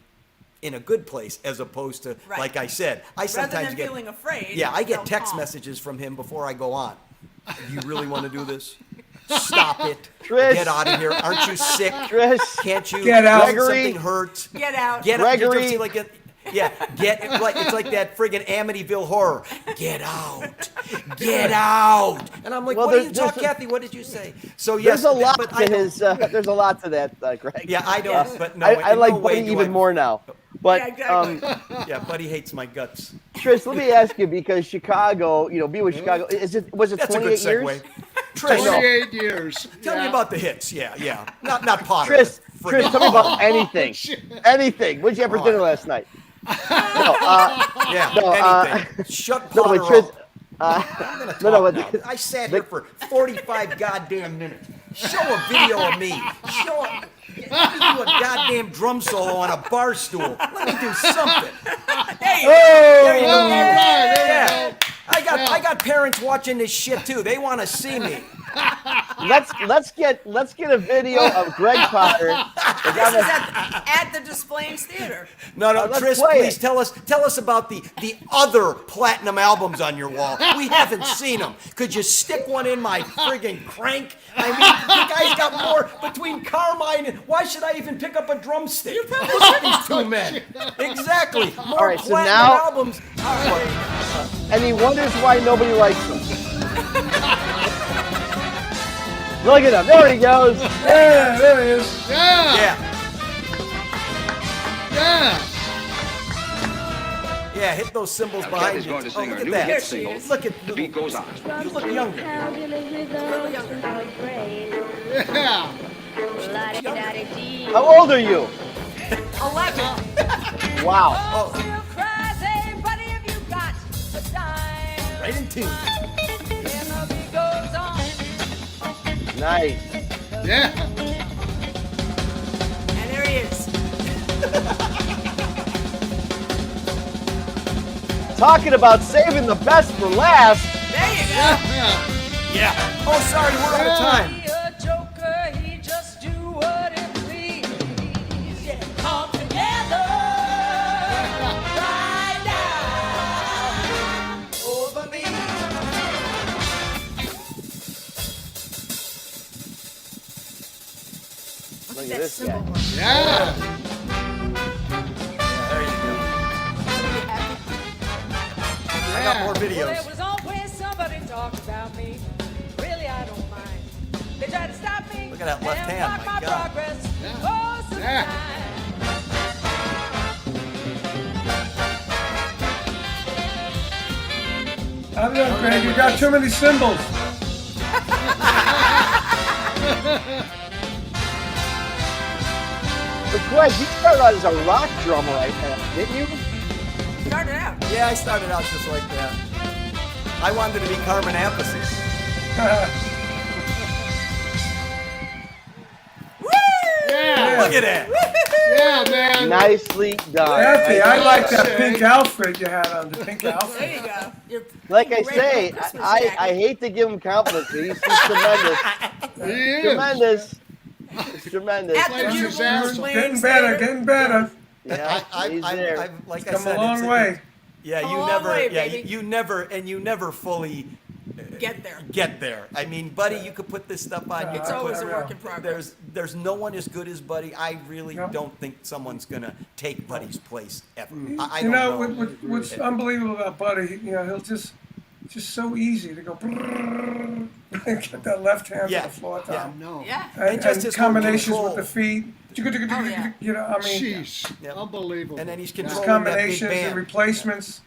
in a good place, as opposed to, Right. like I said, I Rather sometimes than get, feeling afraid. yeah, I you get felt text calm. messages from him before I go on. Do you really want to do this? Stop it. Trish. Get out of here. Aren't you sick? Trish. Can't you? Get out. Doesn't Gregory. something hurt? Get out. Get Gregory. out. Did you ever see, like, it's like that friggin' Amityville Horror. Get out. Get out. And I'm like, Well, what are you there's talking, a- Kathy? What did you say? So yes, There's a lot but I to don't- his. There's a lot to that, Greg. Yeah, I don't. Yes. But no, I in like no way Buddy do even I- more now. But Yeah, exactly. Yeah, Buddy hates my guts. Trish, let me ask you, because Chicago, being with Chicago, was it That's a 28 good segue. years? Trish, 28 years. tell me Yeah. about the hits. Yeah. Not Potter. Trish, Friggin- tell me about anything. shit. Anything. What'd you have for dinner last night? Yeah, No, anything. Shut no, Potter but Trish, up. I'm gonna talk no, now. but- I sat here for 45 goddamn minutes. Show a video of me. Let me do a goddamn drum solo on a bar stool. Let me do something. There you Oh! go. All right, there we Yeah. go. I got parents watching this shit too. They want to see me. let's get a video of Gregg Potter. This is at the Displays Theater. No, let's Tris, play please it. tell us about the other platinum albums on your wall. We haven't seen them. Could you stick one in my friggin' crank? I mean, you guys got more between Carmine and why should I even pick up a drumstick? Look at these two men. Exactly. More All right, so platinum now- albums. And he wonders why nobody likes him. Look at him. There he goes. Yeah, there he is. Yeah. Yeah. Yeah. Yeah, hit those cymbals behind Cathy's you. going to sing look her at new that. hit single. Look at The beat goes on. You look younger. Yeah. How old are you? 11. Wow. Right in tune. Nice. Yeah. And there he is. Talking about saving the best for last. There you go. Yeah. Yeah. Oh, sorry, we're out of time. Look at this guy. Yeah. There you go. I got more Well, there videos. was always somebody talk about me. Really, I don't mind. They try to stop me. Look at that left and hand, block my my God. progress. Yeah. Oh, so Yeah. I don't know, Greg. You got too many symbols. But Greg, you started out as a rock drummer, didn't you? Started out. Yeah, I started out just like that. I wanted to be Carmen Appices. Yeah. Look at that. Yeah, man. Nicely done. Kathy, I like that Okay. pink Alfred you had on, the pink There Alfred. you go. You're Like I ready for say, a Christmas I jacket. hate to give him compliments, but he's tremendous. He is. Tremendous. He's tremendous. At the Plays his beautiful ass off. Displays Getting better, Theater. getting better. Yeah, he's there. I've like I Come said, a long way. Yeah, Come you a long never, way, yeah, baby. you never fully Get there. get there. I mean, Buddy, you could put this stuff on. You It's could always a put, work in progress. there's no one as good as Buddy. I really No. don't think someone's gonna take Buddy's place ever. I You don't know, know. what's unbelievable about Buddy, you know, he'll just so easy to go get that left hand Yeah, to the floor yeah. top. No. Yeah. And just his whole combinations with control. the feet. yeah. You know, I mean, Jeez. Yep. Unbelievable. And then he's his controlling that big combinations and band. replacements.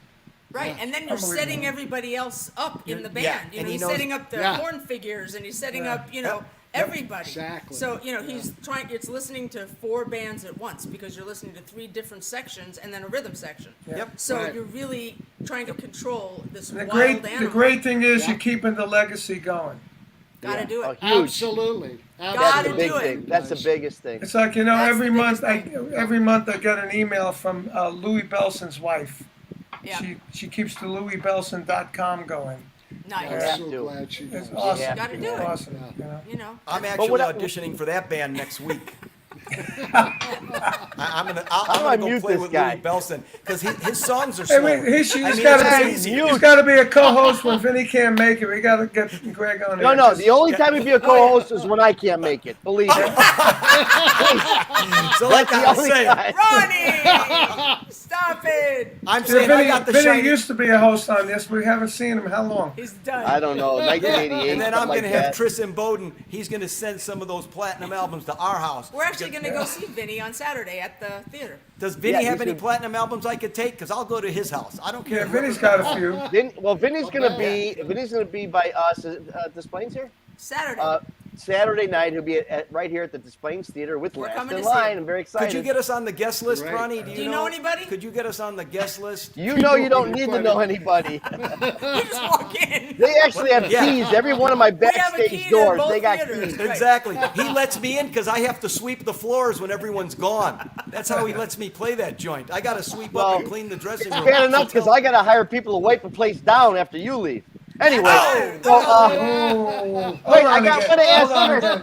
Right, and then you're Unbelievable. setting everybody else up in the band. Yeah, You and know, he he's knows- setting up the Yeah. horn figures, and he's setting Yeah. up, you know, everybody. Exactly. So, you know, he's trying. It's listening to 4 bands at once because you're listening to 3 different sections and then a rhythm section. Yep. So Right. you're really trying to control this The wild animal. great thing is Yeah. you're keeping the legacy going. Gotta do Oh, it. huge. Absolutely. That's Gotta the big do it. thing. That's the biggest thing. It's like, you know, That's every the month biggest every month I get an email from Louis Belson's wife. Yeah. She keeps the louisbelson.com going. Nice. I'm Yeah. so do. glad she It's does. awesome. Yeah. Gotta do It's it. awesome. You know? You know. I'm actually what I- auditioning for that band next week. I'm gonna do I go mute play this with guy? Louis Belson because his songs are Hey, slow. he's I mean, got it's to be easy. he's got to be a co-host when Vinny can't make it. We got to get Greg on No, here. no. The only time he'd be a co-host is when I can't make it. Believe me. So like The I was only saying, time. Ronnie, stop it. I'm Yeah, saying I Vinny, got the Vinny shiny. used to be a host on this. We haven't seen him. How long? He's done. I don't know. 1988. And then I'm something gonna like have that. Tristan Bowden. He's gonna send some of those platinum albums to our house. We're actually gonna go see Vinny on Saturday at the theater. Does Vinny Yeah, have he's any gonna- platinum albums I could take? Because I'll go to his house. I don't care. Yeah, Vinny's got a few. Vinny's gonna be by us at Displays here. Saturday. Saturday night. He'll be right here at the Displays Theater with We're Last coming in to see Line. him. I'm very excited. Could you get us on the guest list, Right. Ronnie? Do you know anybody? Could you get us on the guest list? You know you don't need to know anybody. You just walk in. They actually have Yeah. keys. Every one of my have a key backstage to doors, both they got theaters. keys. Right. Exactly. He lets me in because I have to sweep the floors when everyone's gone. That's how he lets me play that joint. I got to sweep up and clean the dressing room. Bad enough because I got to hire people to wipe the place down after you leave. Anyway, Oh. so, Oh, wait, hold I on got again. one to Hold on ask again.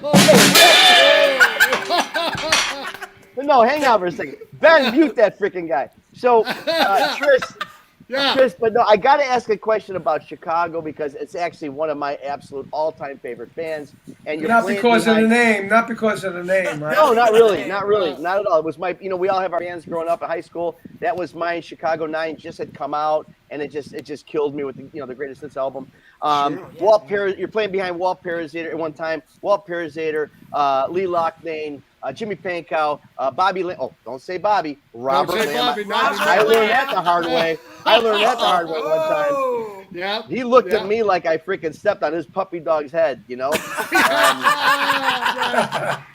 Chris. No, hang on for a second. Ben, mute that freaking guy. So, Chris, but no, I got to ask a question about Chicago because it's actually one of my absolute all-time favorite bands. And you're Not playing because of the behind- name. Not because of the name, right? No, not really, not at all. It was my, we all have our bands growing up in high school. That was mine. Chicago 9 just had come out, and it just killed me with the Greatest Hits album. Walt you're playing behind Walt Parasitor at one time. Walt Parasitor, Lee Loughnane, Jimmy Pankow, Bobby Lamb. Oh, don't say Bobby. Robert say Lamb. Bobby, not I Lamb. learned that the hard way. One time. Oh. Yeah. He looked at me like I freaking stepped on his puppy dog's head,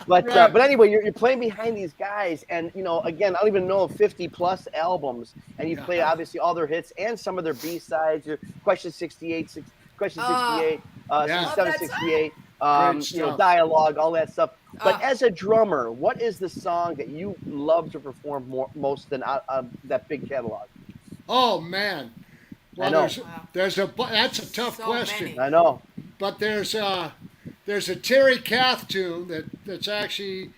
But anyway, you're playing behind these guys, and again, I don't even know 50+ albums, and you play obviously all their hits and some of their B-sides. Your Question 68, Question 68, 67, 68, Great stuff. dialogue, all that stuff. But as a drummer, what is the song that you love to perform most than that big catalog? Oh man. Well, I know. that's a tough So question. many. I know. But there's a Terry Kath tune that's actually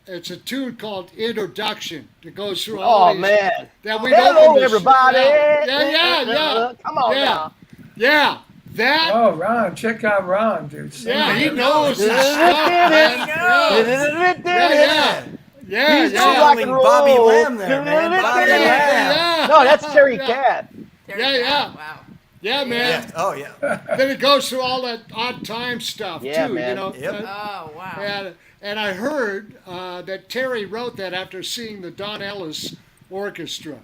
it's a tune called Introduction that goes through all Oh these, man! that we Hello, opened this- everybody! Yeah. Come on Yeah. now! Yeah. That. Oh, Ron, check out Ron, dude. Yeah, he I knows his know. stuff, man. He knows. Yeah. He's Yeah. rock and roll. Bobby Lamb there, man. Bobby Lamb. Yeah. No, that's Terry Kath. Yeah. Wow. Yeah, man. Yes. Oh, yeah. Then it goes through all that odd time stuff Yeah, too, man. Yep. Oh, wow. And I heard that Terry wrote that after seeing the Don Ellis Orchestra.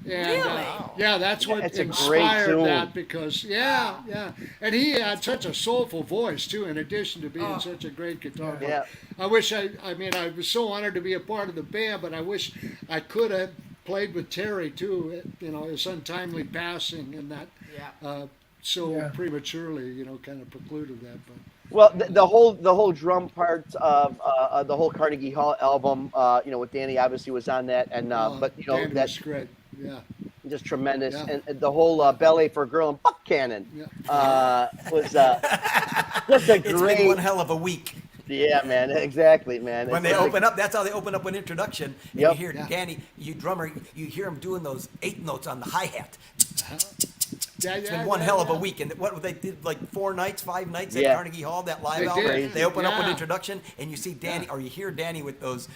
And, Really? yeah, that's what That's a great inspired tune. that because and he had such a soulful voice too. In addition to being such a great guitar player, I wish I was so honored to be a part of the band, but I wish I could have played with Terry too. His untimely passing and that prematurely, kind of precluded that. But Well, the whole drum part of the whole Carnegie Hall album, with Danny obviously was on that, and Danny that's was great. Yeah. just tremendous, Yeah. and the whole Ballet for a Girl in Buckhannon was just a It's been great. one hell of a week. Yeah, man, exactly, man. When It's they like- open up, that's how they open up with introduction. And Yep. you hear Danny, you drummer, you hear him doing those 8 notes on the hi-hat. It's been one hell of a week. And what they did, like 4 nights, 5 nights at Yeah. Carnegie Hall, that live They album. did. They open up with Yeah. introduction, and you see Danny, or you hear Danny with those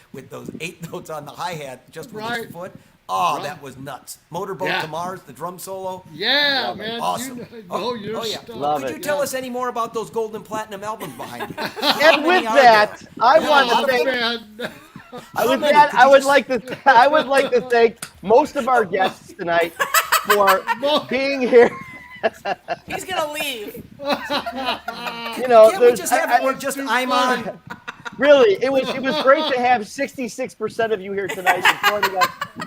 8 notes on the hi-hat, just with Right. his foot. Oh, Right. that was nuts. Motorboat Yeah. to Mars, the drum solo. Yeah, Love it. man. Awesome. You know your yeah. stuff. Love Could it. you tell us any more about those gold and platinum albums behind you? And with that, I want to thank. Man. With that, I would like to thank most of our guests tonight for being here. He's going to leave. Can't we just have it where just I'm on? Really, it was great to have 66% of you here tonight joining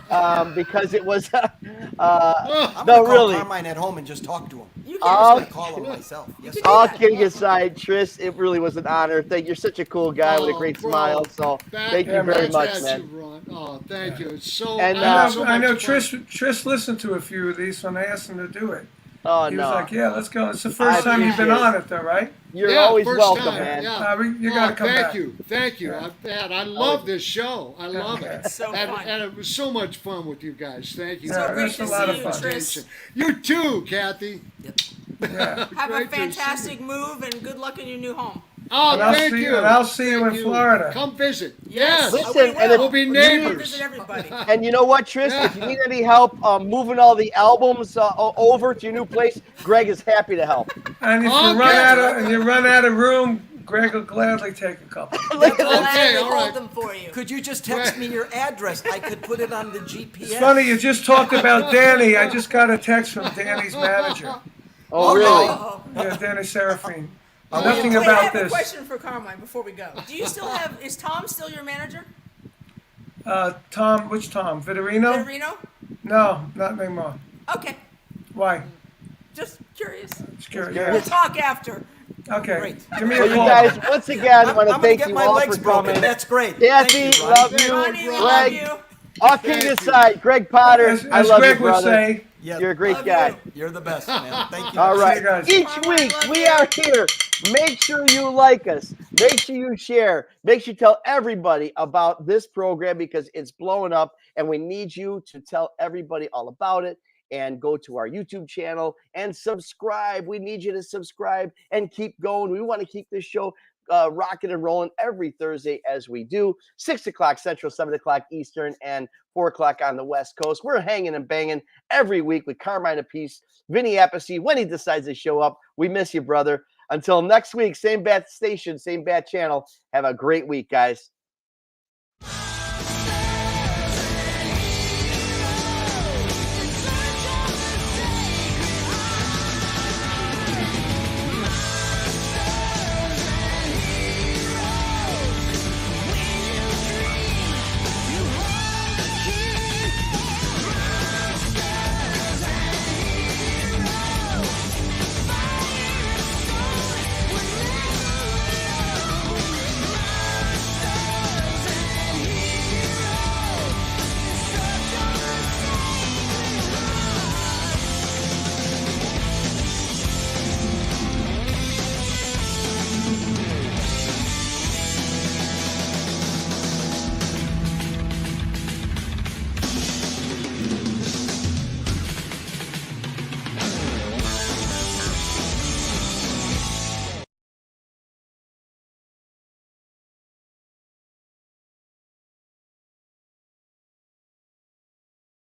us because it was I'm no gonna call really. Carmine at home and just talk to him. You Oh, can I call him myself. Yes, All kidding aside, Tris, it really was an honor. You're such a cool guy with a great bro. smile. So thank you Yeah, very man. much, That's man. you, Ron. Oh, thank you. It's so. And, I had so I know much fun. Tris listened to a few of these when I asked him to do it. Oh He no, was like, yeah, let's go. It's the first I time you've been appreciate on it, though, right? you're Yeah, always first welcome, time, man. yeah. You got to come thank back. you, thank you. I love this show. I love it. So and, fun. and it was so much fun with you guys. Thank you. So for great your to see you, participation. Tris. You too, Kathy. Yeah. Have a Great to see you. fantastic move and good luck in your new home. Oh, And I'll thank see you. and I'll see you Thank in Florida. Come visit. Yes. Yes. Listen, and if- We'll be We'll neighbors. visit everybody. And you know what, Tris? If you need any help moving all the albums over to your new place, Gregg is happy to help. And if Okay. you run out of room, Gregg will gladly take a couple. Gladly all hold right. them for you. Could you just text me your address? I could put it on the GPS. It's funny, you just talked about Danny. I just got a text from Danny's manager. Oh, really? Oh. Yeah, Danny Serafine. Wait, Nothing I about have a this. question for Carmine before we go. Do you still have? Is Tom still your manager? Tom, which Tom? Vitorino? Vitorino? No, not anymore. Okay. Why? Just curious. Just curious. We'll Yeah. talk after. Okay. Great. Give me Well, a you call. guys, once again, I want to I'm gonna thank get you my all legs for broken. coming. That's great. Kathy, Thank you, Ronnie. love you. Ronnie, we love Greg, you. all kidding aside, Greg Potter, As I love Greg you, would brother. say, Yeah, You're a great Love guy. you. You're the best, man. Thank you. All right. you guys. Each Carmine, week love we you. are here. Make sure you like us. Make sure you share. Make sure you tell everybody about this program because it's blowing up and we need you to tell everybody all about it and go to our YouTube channel and subscribe. We need you to subscribe and keep going. We want to keep this show rocking and rolling every Thursday as we do. 6 o'clock Central, 7 o'clock Eastern, and 4 o'clock on the West Coast. We're hanging and banging every week with Carmine Apiece, Vinny Appice, when he decides to show up. We miss you, brother. Until next week, same bat station, same bat channel. Have a great week, guys.